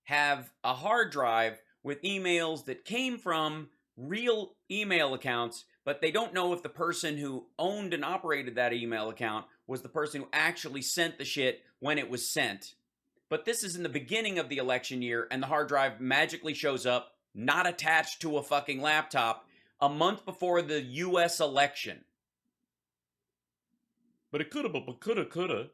have a hard drive with emails that came from real email accounts, but they don't know if the person who owned and operated that email account was the person who actually sent the shit when it was sent. But this is in the beginning of the election year, and the hard drive magically shows up, not attached to a fucking laptop, a month before the U.S. election. But it coulda.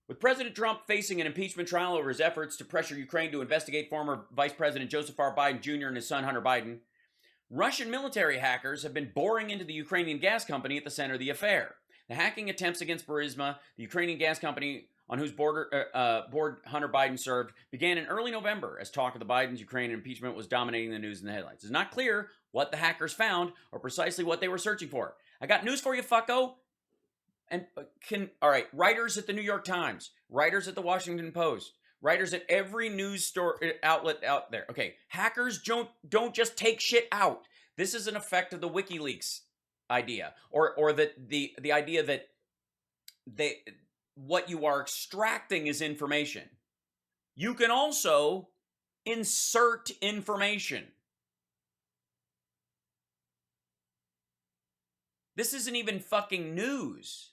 With President Trump facing an impeachment trial over his efforts to pressure Ukraine to investigate former Vice President Joseph R. Biden Jr. and his son Hunter Biden, Russian military hackers have been boring into the Ukrainian gas company at the center of the affair. The hacking attempts against Burisma, the Ukrainian gas company on whose board Hunter Biden served, began in early November as talk of the Biden's Ukrainian impeachment was dominating the news and the headlines. It's not clear what the hackers found or precisely what they were searching for. I got news for you, fucko. And all right, writers at the New York Times, writers at the Washington Post, writers at every news outlet out there. Okay, hackers don't just take shit out. This is an effect of the WikiLeaks idea, or the idea that what you are extracting is information. You can also insert information. This isn't even fucking news.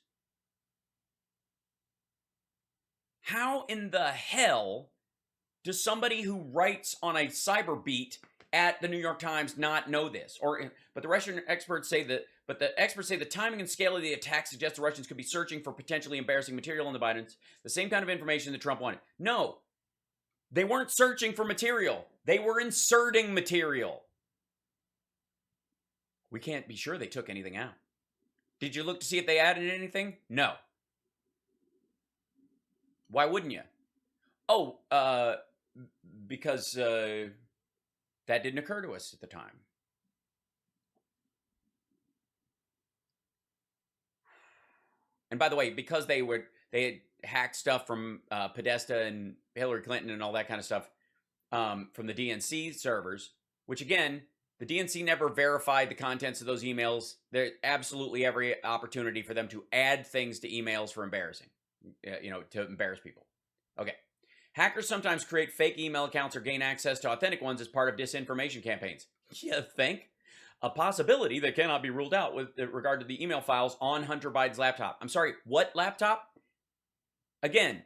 How in the hell does somebody who writes on a cyber beat at the New York Times not know this? But the Russian experts say that. But the experts say the timing and scale of the attack suggests the Russians could be searching for potentially embarrassing material on the Bidens, the same kind of information that Trump wanted. No, they weren't searching for material. They were inserting material. We can't be sure they took anything out. Did you look to see if they added anything? No. Why wouldn't you? Oh, because that didn't occur to us at the time. And by the way, because they had hacked stuff from Podesta and Hillary Clinton and all that kind of stuff from the DNC servers, which again, the DNC never verified the contents of those emails. There's absolutely every opportunity for them to add things to emails for embarrassing, to embarrass people. Okay. Hackers sometimes create fake email accounts or gain access to authentic ones as part of disinformation campaigns. You think? A possibility that cannot be ruled out with regard to the email files on Hunter Biden's laptop. I'm sorry, what laptop? Again,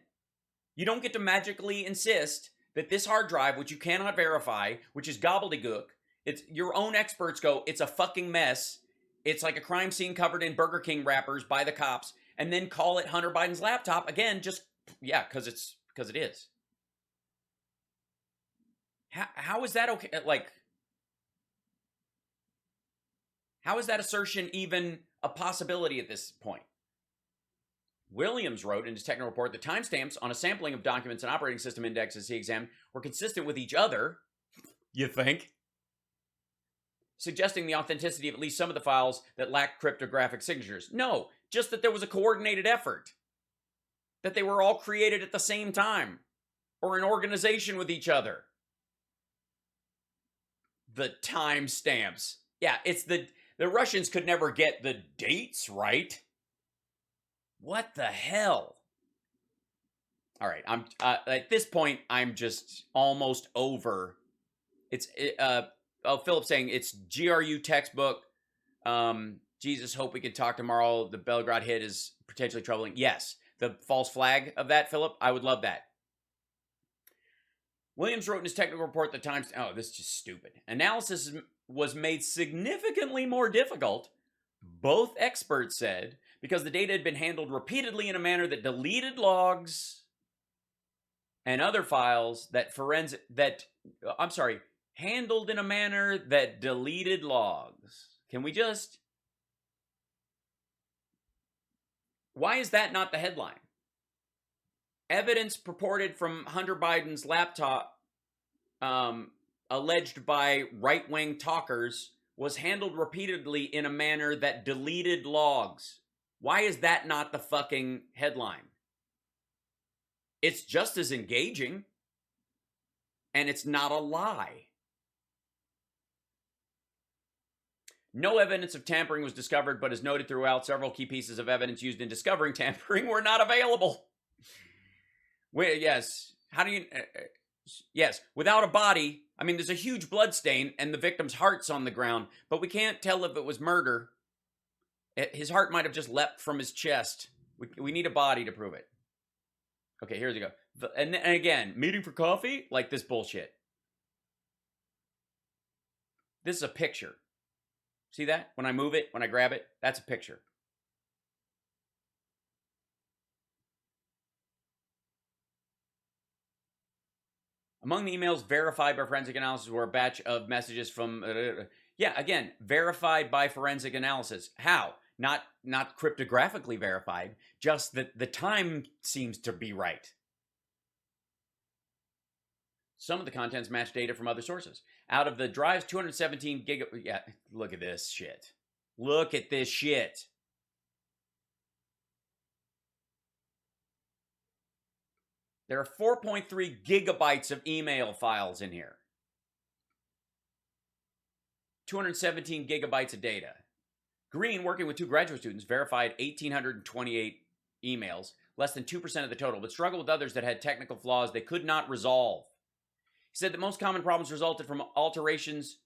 you don't get to magically insist that this hard drive, which you cannot verify, which is gobbledygook, it's your own experts go, it's a fucking mess. It's like a crime scene covered in Burger King wrappers by the cops, and then call it Hunter Biden's laptop. Again, because it is. How is that okay? How is that assertion even a possibility at this point? Williams wrote in his technical report that timestamps on a sampling of documents and operating system indexes he examined were consistent with each other, you think, suggesting the authenticity of at least some of the files that lacked cryptographic signatures. No, just that there was a coordinated effort, that they were all created at the same time or in organization with each other. The timestamps. Yeah, it's the Russians could never get the dates right. What the hell? All right, I'm at this point I'm just almost over. Philip saying it's GRU textbook. Jesus, hope we can talk tomorrow. The Belgrade hit is potentially troubling. Yes, the false flag of that, Philip. I would love that. Williams wrote in his technical report that Times... Oh, this is just stupid. Analysis was made significantly more difficult, both experts said, because the data had been handled repeatedly in a manner that deleted logs and other files handled in a manner that deleted logs. Can we just... Why is that not the headline? Evidence purported from Hunter Biden's laptop, alleged by right-wing talkers, was handled repeatedly in a manner that deleted logs. Why is that not the fucking headline? It's just as engaging, and it's not a lie. No evidence of tampering was discovered, but as noted throughout, several key pieces of evidence used in discovering tampering were not available. Yes. How do you... yes, without a body, I mean, there's a huge blood stain and the victim's heart's on the ground, but we can't tell if it was murder. His heart might have just leapt from his chest. We need a body to prove it. Okay, here we go. And again, meeting for coffee? Like this bullshit. This is a picture. See that? When I move it, when I grab it, that's a picture. Among the emails verified by forensic analysis were a batch of messages from... yeah, again, verified by forensic analysis. How? Not cryptographically verified, just that the time seems to be right. Some of the contents match data from other sources. Out of the drive's 217 gigabytes... yeah, look at this shit. Look at this shit. There are 4.3 gigabytes of email files in here. 217 gigabytes of data. Green, working with 2 graduate students, verified 1,828 emails, less than 2% of the total, but struggled with others that had technical flaws they could not resolve. He said that most common problems resulted from alterations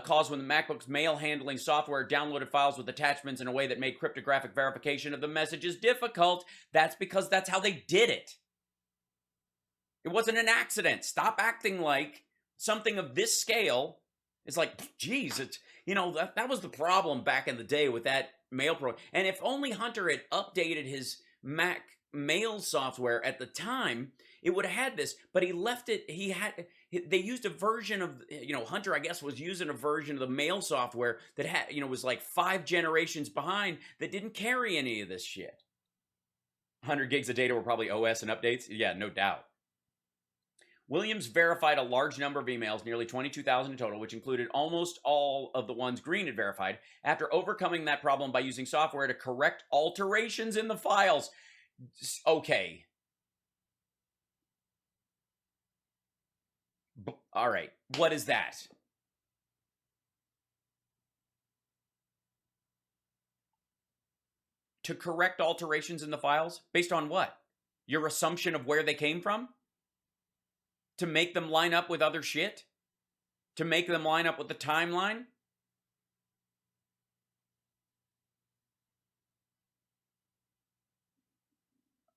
caused when the MacBook's mail handling software downloaded files with attachments in a way that made cryptographic verification of the messages difficult. That's because that's how they did it. It wasn't an accident. Stop acting like something of this scale is like, geez, it's, you know, that was the problem back in the day with that mail pro. And if only Hunter had updated his Mac mail software at the time, it would have had this, but he left it. They used a version of, you know, Hunter, I guess, was using a version of the mail software that had, you know, was like 5 generations behind that didn't carry any of this shit. 100 gigs of data were probably OS and updates. Yeah, no doubt. Williams verified a large number of emails, nearly 22,000 in total, which included almost all of the ones Green had verified, after overcoming that problem by using software to correct alterations in the files. Okay. All right. What is that? To correct alterations in the files? Based on what? Your assumption of where they came from? To make them line up with other shit? To make them line up with the timeline?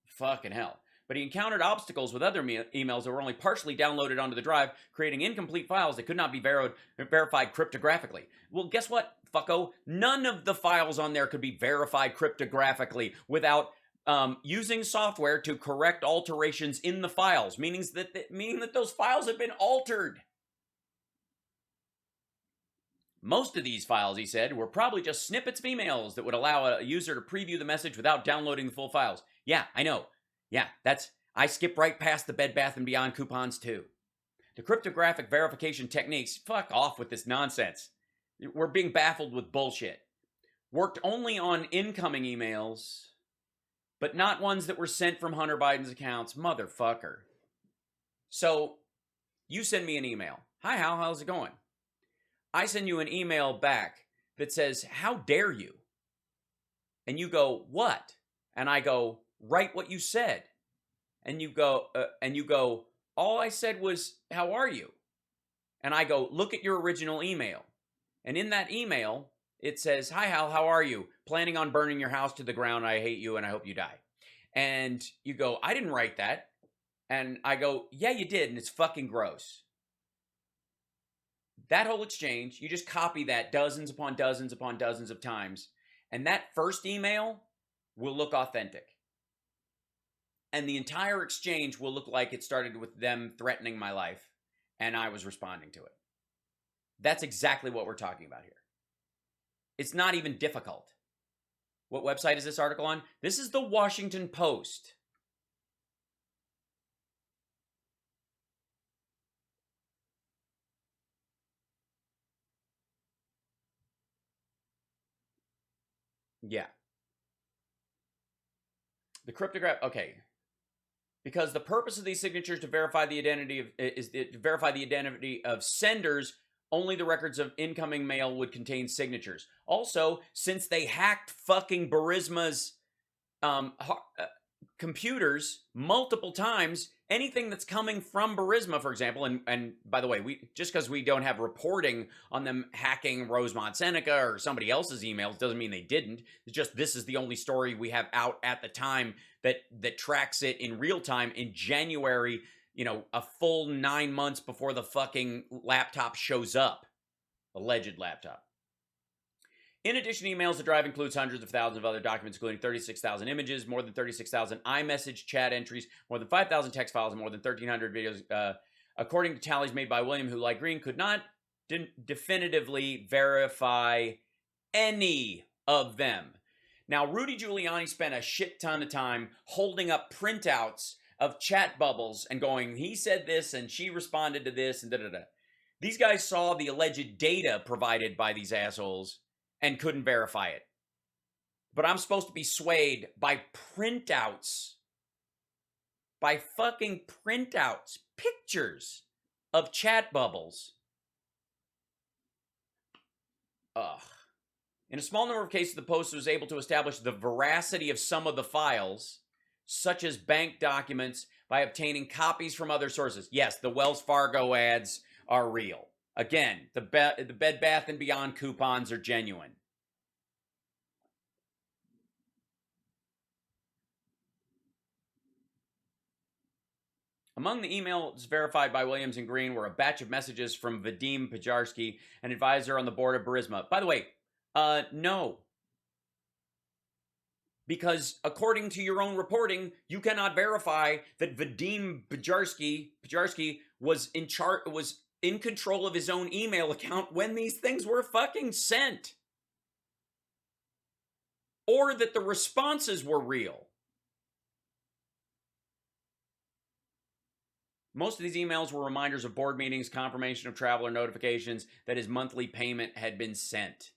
Fucking hell. But he encountered obstacles with other emails that were only partially downloaded onto the drive, creating incomplete files that could not be verified cryptographically. Well, guess what, fucko? None of the files on there could be verified cryptographically without using software to correct alterations in the files, meaning that those files have been altered. Most of these files, he said, were probably just snippets of emails that would allow a user to preview the message without downloading the full files. Yeah, I know. Yeah, I skip right past the Bed Bath & Beyond coupons too. The cryptographic verification techniques, fuck off with this nonsense. We're being baffled with bullshit. Worked only on incoming emails, but not ones that were sent from Hunter Biden's accounts. Motherfucker. So, you send me an email. Hi, Hal, how's it going? I send you an email back that says, how dare you? And you go, what? And I go, write what you said. And you go, all I said was, how are you? And I go, look at your original email. And in that email, it says, hi, Hal, how are you? Planning on burning your house to the ground. I hate you and I hope you die. And you go, I didn't write that. And I go, yeah, you did. And it's fucking gross. That whole exchange, you just copy that dozens upon dozens upon dozens of times. And that first email will look authentic. And the entire exchange will look like it started with them threatening my life and I was responding to it. That's exactly what we're talking about here. It's not even difficult. What website is this article on? This is the Washington Post. Yeah. The cryptograph. Okay. Because the purpose of these signatures to verify the identity of to verify the identity of senders. Only the records of incoming mail would contain signatures. Also, since they hacked fucking Burisma's um, computers multiple times, anything that's coming from Burisma, for example, and by the way, we just because we don't have reporting on them hacking Rosemont Seneca or somebody else's emails doesn't mean they didn't. It's just this is the only story we have out at the time that tracks it in real time in January, a full 9 months before the fucking laptop shows up, alleged laptop. In addition to emails, the drive includes hundreds of thousands of other documents, including 36,000 images, more than 36,000 iMessage chat entries, more than 5,000 text files, and more than 1,300 videos. According to tallies made by William, who, like Green, could not definitively verify any of them. Now, Rudy Giuliani spent a shit ton of time holding up printouts of chat bubbles and going, he said this and she responded to this and da-da-da. These guys saw the alleged data provided by these assholes and couldn't verify it. But I'm supposed to be swayed by printouts. By fucking printouts. Pictures of chat bubbles. Ugh. In a small number of cases, the Post was able to establish the veracity of some of the files, such as bank documents, by obtaining copies from other sources. Yes, the Wells Fargo ads are real. Again, the Bed Bath & Beyond coupons are genuine. Among the emails verified by Williams and Green were a batch of messages from Vadim Pajarski, an advisor on the board of Burisma. By the way, no. Because according to your own reporting, you cannot verify that Vadim Pajarski was in control of his own email account when these things were fucking sent. Or that the responses were real. Most of these emails were reminders of board meetings, confirmation of travel, or notifications that his monthly payment had been sent.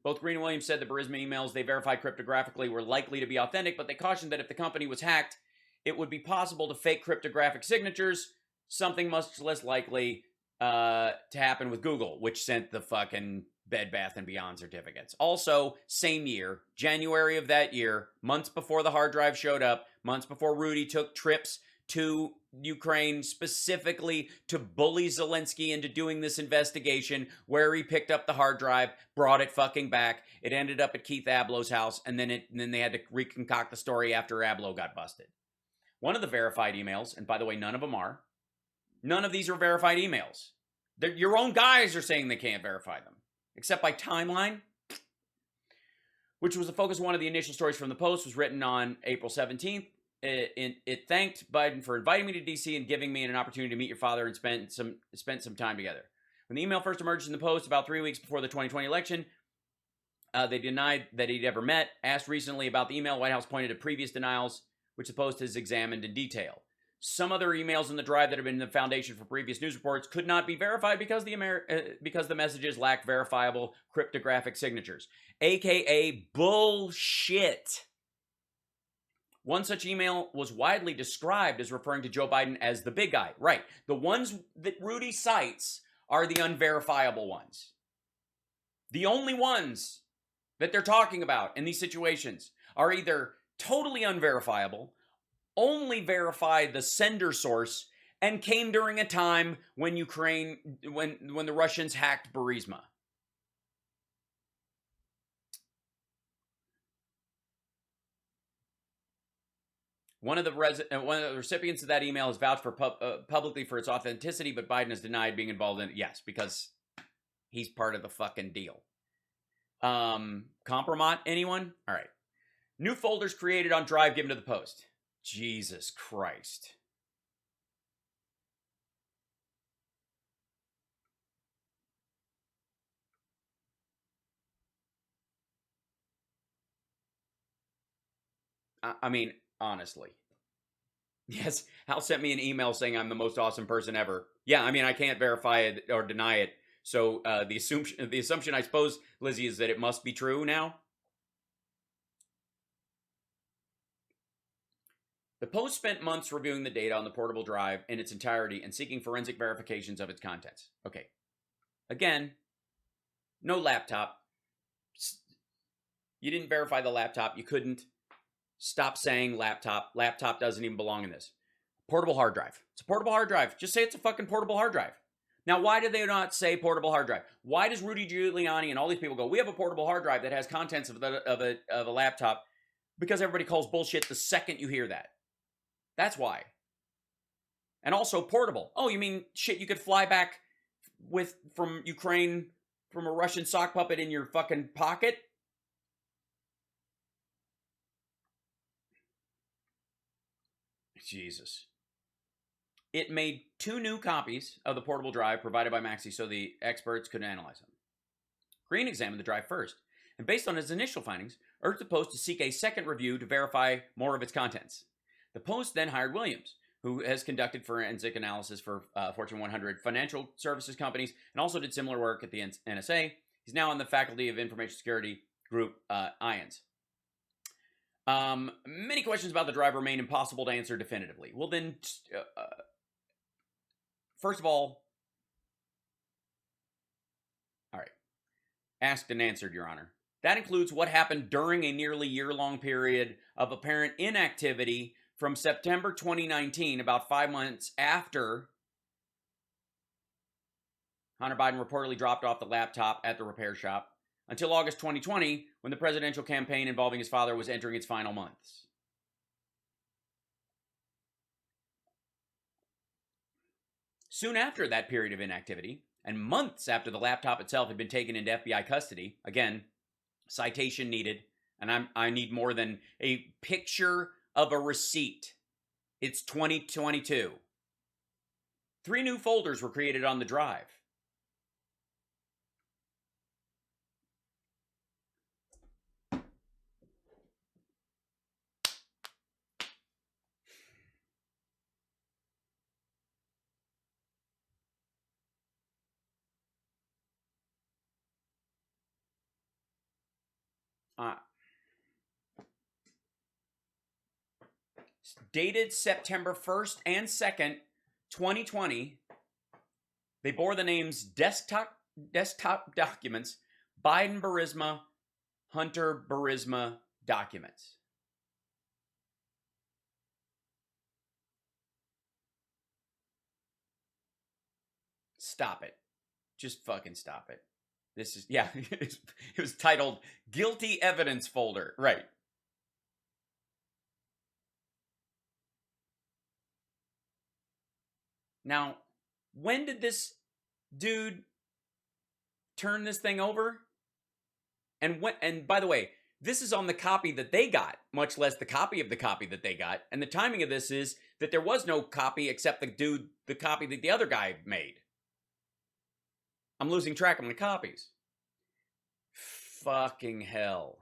Both Green and Williams said the Burisma emails they verified cryptographically were likely to be authentic, but they cautioned that if the company was hacked, it would be possible to fake cryptographic signatures, something much less likely to happen with Google, which sent the fucking Bed Bath & Beyond certificates. Also, same year, January of that year, months before the hard drive showed up, months before Rudy took trips to Ukraine specifically to bully Zelensky into doing this investigation, where he picked up the hard drive, brought it fucking back. It ended up at Keith Ablow's house, and then they had to reconcoct the story after Ablow got busted. One of the verified emails, and by the way, none of them are. None of these are verified emails. Your own guys are saying they can't verify them, except by Timeline, which was the focus of one of the initial stories from the Post, was written on April 17th. It thanked Biden for inviting me to D.C. and giving me an opportunity to meet your father and spend some time together. When the email first emerged in the Post about 3 weeks before the 2020 election, they denied that he'd ever met. Asked recently about the email, White House pointed to previous denials, which the Post has examined in detail. Some other emails in the drive that have been the foundation for previous news reports could not be verified because the messages lack verifiable cryptographic signatures, aka bullshit. One such email was widely described as referring to Joe Biden as the big guy. Right. The ones that Rudy cites are the unverifiable ones. The only ones that they're talking about in these situations are either totally unverifiable, only verify the sender source, and came during a time when when the Russians hacked Burisma. One of the recipients of that email has vouched for publicly for its authenticity, but Biden has denied being involved in it. Yes, because he's part of the fucking deal. Compromat, anyone? All right. New folders created on Drive given to the Post. Jesus Christ. I mean, honestly. Yes, Hal sent me an email saying I'm the most awesome person ever. Yeah, I mean, I can't verify it or deny it So the assumption, I suppose, Lizzie, is that it must be true now. The Post spent months reviewing the data on the portable drive in its entirety and seeking forensic verifications of its contents. Okay. Again, no laptop. You didn't verify the laptop. You couldn't. Stop saying laptop. Laptop doesn't even belong in this. Portable hard drive. It's a portable hard drive. Just say it's a fucking portable hard drive. Now, why do they not say portable hard drive? Why does Rudy Giuliani and all these people go, we have a portable hard drive that has contents of a laptop? Because everybody calls bullshit the second you hear that. That's why. And also portable. Oh, you mean shit you could fly back from Ukraine from a Russian sock puppet in your fucking pocket? Jesus. It made 2 new copies of the portable drive provided by Maxi so the experts could analyze them. Green examined the drive first, and based on his initial findings, urged the Post to seek a second review to verify more of its contents. The Post then hired Williams, who has conducted forensic analysis for Fortune 100 financial services companies and also did similar work at the NSA. He's now on the faculty of information security group IONS. Many questions about the drive remain impossible to answer definitively. Well, then, first of all, right, asked and answered, Your Honor. That includes what happened during a nearly year-long period of apparent inactivity from September 2019, about 5 months after Hunter Biden reportedly dropped off the laptop at the repair shop, until August 2020, when the presidential campaign involving his father was entering its final months. Soon after that period of inactivity, and months after the laptop itself had been taken into FBI custody, again, citation needed, and I need more than a picture of a receipt. It's 2022. 3 new folders were created on the drive. Dated September 1st and 2nd, 2020, they bore the names desktop documents, Biden Burisma, Hunter Burisma documents. Stop it. Just fucking stop it. This is, yeah, it was titled Guilty Evidence Folder. Right. Now, when did this dude turn this thing over? And by the way, this is on the copy that they got, much less the copy of the copy that they got. And the timing of this is that there was no copy except the copy that the other guy made. I'm losing track of my copies. Fucking hell.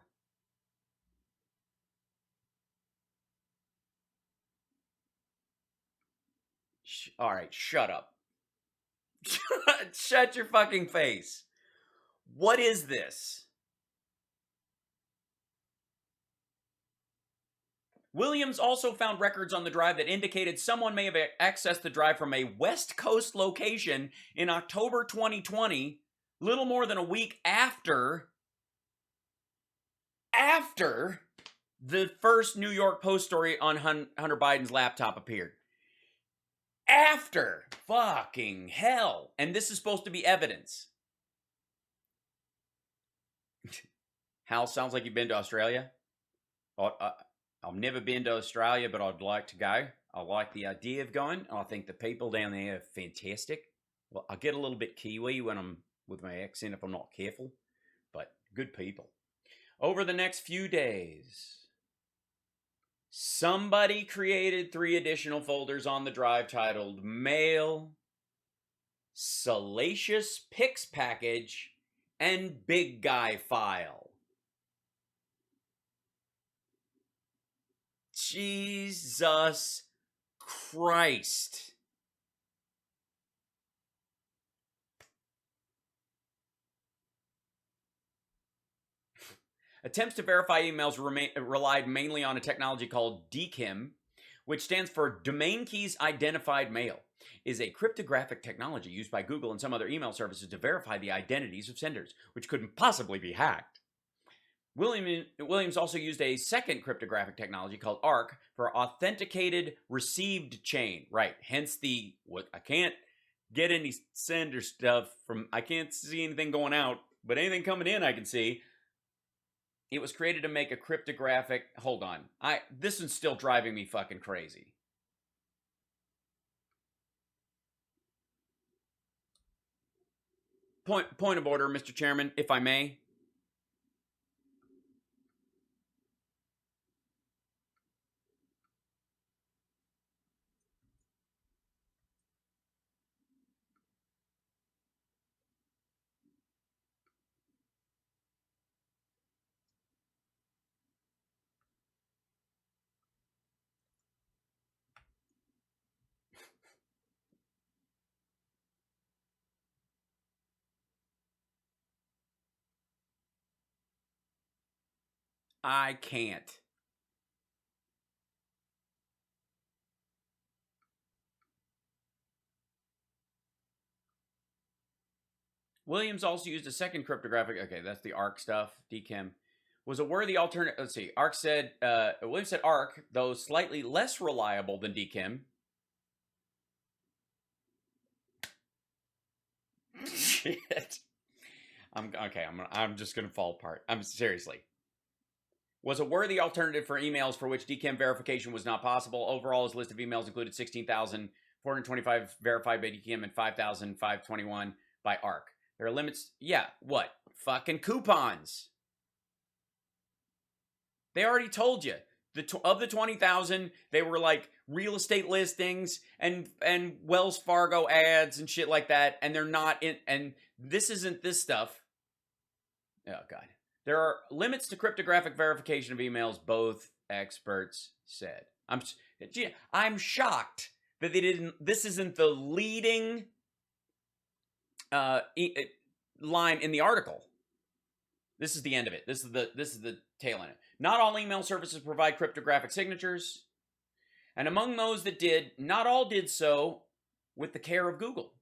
All right, shut up. Shut your fucking face. What is this? Williams also found records on the drive that indicated someone may have accessed the drive from a West Coast location in October 2020, little more than a week after the first New York Post story on Hunter Biden's laptop appeared. After. Fucking hell. And this is supposed to be evidence. Hal, sounds like you've been to Australia. I've never been to Australia, but I'd like to go. I like the idea of going. I think the people down there are fantastic. Well, I get a little bit Kiwi when I'm with my accent if I'm not careful, but good people. Over the next few days, somebody created 3 additional folders on the drive titled Mail, Salacious Pics Package, and Big Guy File. Jesus Christ. Attempts to verify emails relied mainly on a technology called DKIM, which stands for Domain Keys Identified Mail, is a cryptographic technology used by Google and some other email services to verify the identities of senders, which couldn't possibly be hacked. Williams also used a second cryptographic technology called ARC for authenticated received chain. Right, hence the, what, I can't get any sender stuff from, I can't see anything going out, but anything coming in I can see. It was created to make a cryptographic, hold on, this is still driving me fucking crazy. Point of order, Mr. Chairman, if I may. I can't. Williams also used a second cryptographic, okay, that's the ARC stuff, DKIM, was a worthy alternative. Let's see, Williams said ARC, though slightly less reliable than DKIM. Shit. I'm just going to fall apart. Seriously. Was a worthy alternative for emails for which DKIM verification was not possible. Overall, his list of emails included 16,425 verified by DKIM and 5,521 by ARC. There are limits. Yeah, what? Fucking coupons. They already told you. Of the 20,000, they were like real estate listings and Wells Fargo ads and shit like that. And they're not in. And this isn't this stuff. Oh, God. There are limits to cryptographic verification of emails, both experts said. I'm shocked that they didn't. This isn't the leading line in the article. This is the end of it. This is the tail end. Not all email services provide cryptographic signatures, and among those that did, not all did so with the care of Google,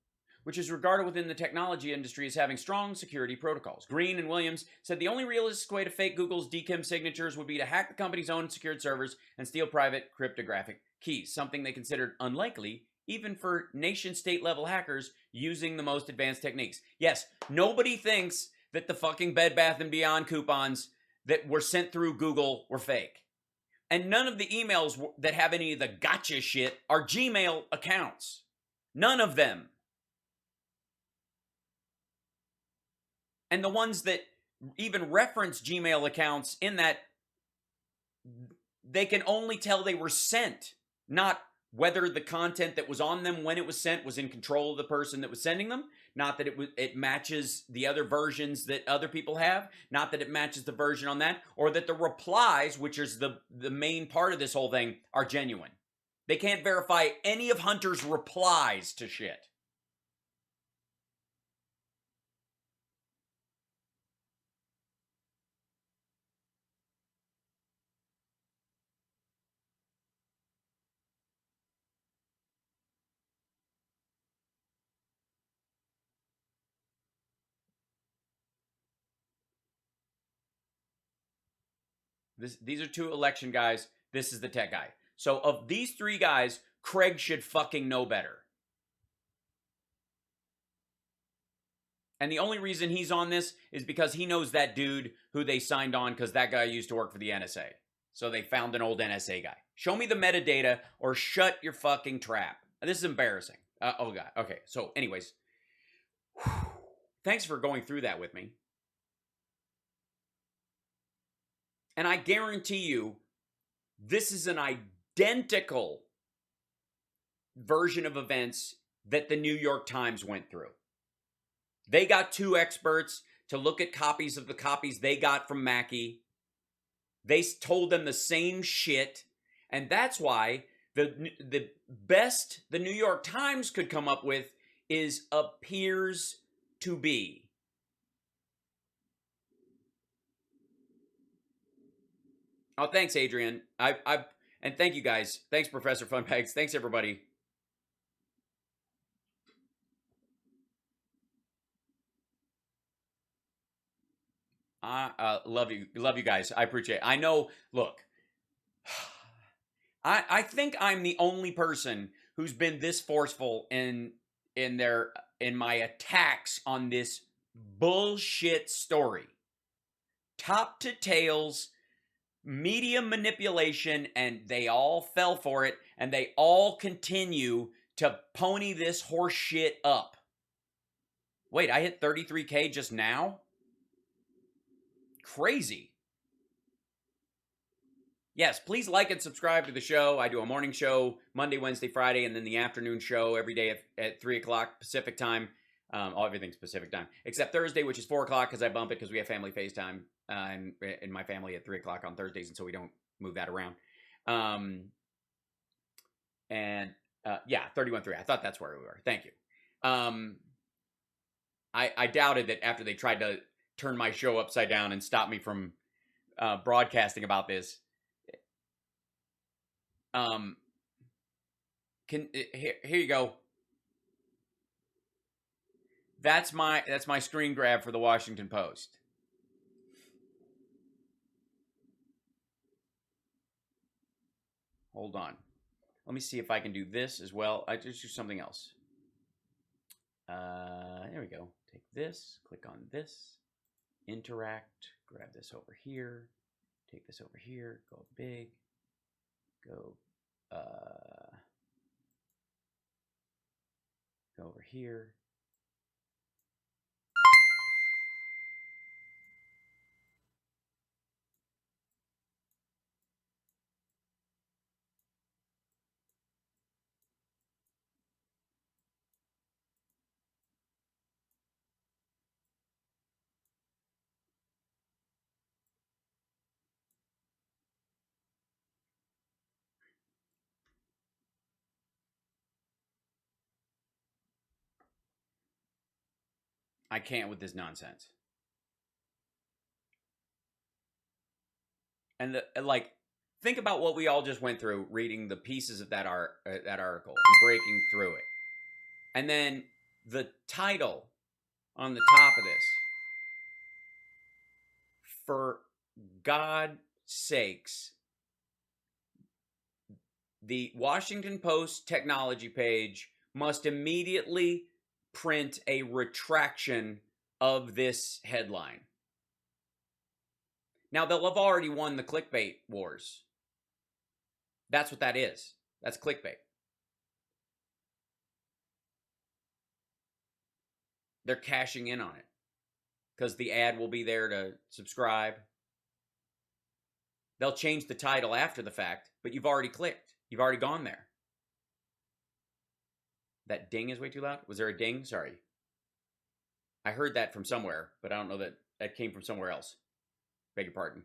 which is regarded within the technology industry as having strong security protocols. Green and Williams said the only realistic way to fake Google's DKIM signatures would be to hack the company's own secured servers and steal private cryptographic keys, something they considered unlikely even for nation-state level hackers using the most advanced techniques. Yes, nobody thinks that the fucking Bed Bath & Beyond coupons that were sent through Google were fake. And none of the emails that have any of the gotcha shit are Gmail accounts. None of them. And the ones that even reference Gmail accounts in that, they can only tell they were sent, not whether the content that was on them when it was sent was in control of the person that was sending them, not that it matches the other versions that other people have, not that it matches the version on that, or that the replies, which is the main part of this whole thing, are genuine. They can't verify any of Hunter's replies to shit. These are two election guys. This is the tech guy. So of these three guys, Craig should fucking know better. And the only reason he's on this is because he knows that dude who they signed on because that guy used to work for the NSA. So they found an old NSA guy. Show me the metadata or shut your fucking trap. This is embarrassing. Oh, God. Okay. So anyways, thanks for going through that with me. And I guarantee you, this is an identical version of events that the New York Times went through. They got two experts to look at copies of the copies they got from Mackey. They told them the same shit. And that's why the best the New York Times could come up with is appears to be. Oh, thanks, Adrian. And thank you guys. Thanks, Professor Funbags. Thanks, everybody. I love you guys. I appreciate it. I know. Look, I think I'm the only person who's been this forceful in my attacks on this bullshit story, top to tails, media manipulation, and they all fell for it, and they all continue to pony this horse shit up. Wait, I hit 33K just now? Crazy. Yes, please like and subscribe to the show. I do a morning show Monday, Wednesday, Friday, and then the afternoon show every day at 3 o'clock Pacific time. Everything's Pacific time, except Thursday, which is 4 o'clock because I bump it because we have family FaceTime and in my family at 3 o'clock on Thursdays, and so we don't move that around. Yeah, 31.3. I thought that's where we were. Thank you. I doubted that after they tried to turn my show upside down and stop me from broadcasting about this. Here you go. That's my screen grab for the Washington Post. Hold on. Let me see if I can do this as well. I just do something else. There we go. Take this, click on this, interact, grab this over here, take this over here, go big, go over here. I can't with this nonsense. And think about what we all just went through reading the pieces of that article and breaking through it. And then the title on the top of this, for God's sakes, the Washington Post technology page must immediately print a retraction of this headline. Now, they'll have already won the clickbait wars. That's what that is. That's clickbait. They're cashing in on it because the ad will be there to subscribe. They'll change the title after the fact, but you've already clicked. You've already gone there. That ding is way too loud. Was there a ding? Sorry. I heard that from somewhere, but I don't know that came from somewhere else. Beg your pardon.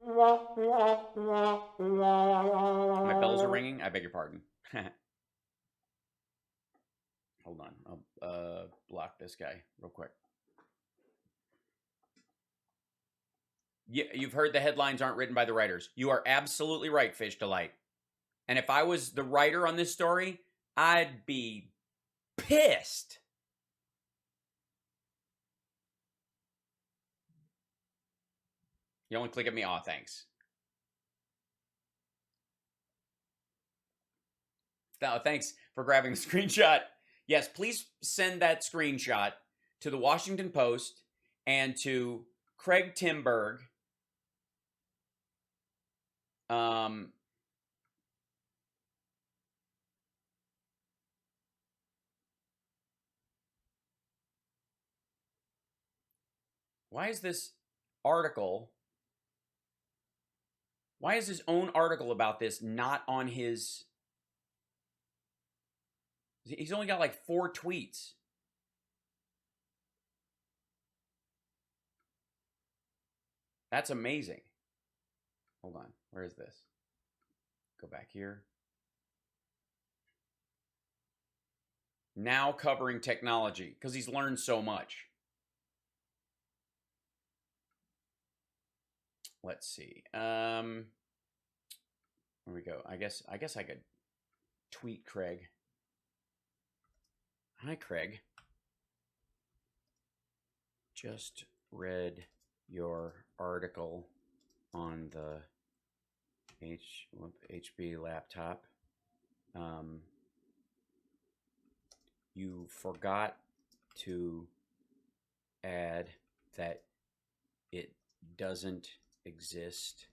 My bells are ringing. I beg your pardon. Hold on. I'll block this guy real quick. Yeah, you've heard the headlines aren't written by the writers. You are absolutely right, Fish Delight. And if I was the writer on this story, I'd be pissed. You only click at me. Aw, thanks. Thanks for grabbing the screenshot. Yes, please send that screenshot to the Washington Post and to Craig Timberg. Why is this article? Why is his own article about this not on his? He's only got like 4 tweets. That's amazing. Hold on. Where is this? Go back here. Now covering technology because he's learned so much. let's see. There we go. I guess I could tweet Craig. Hi, Craig. Just read your article on the HB laptop. You forgot to add that it doesn't exist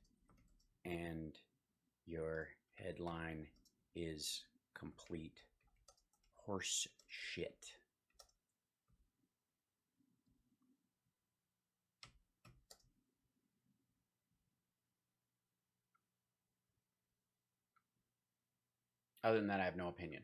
and your headline is complete horse shit. Other than that, I have no opinion.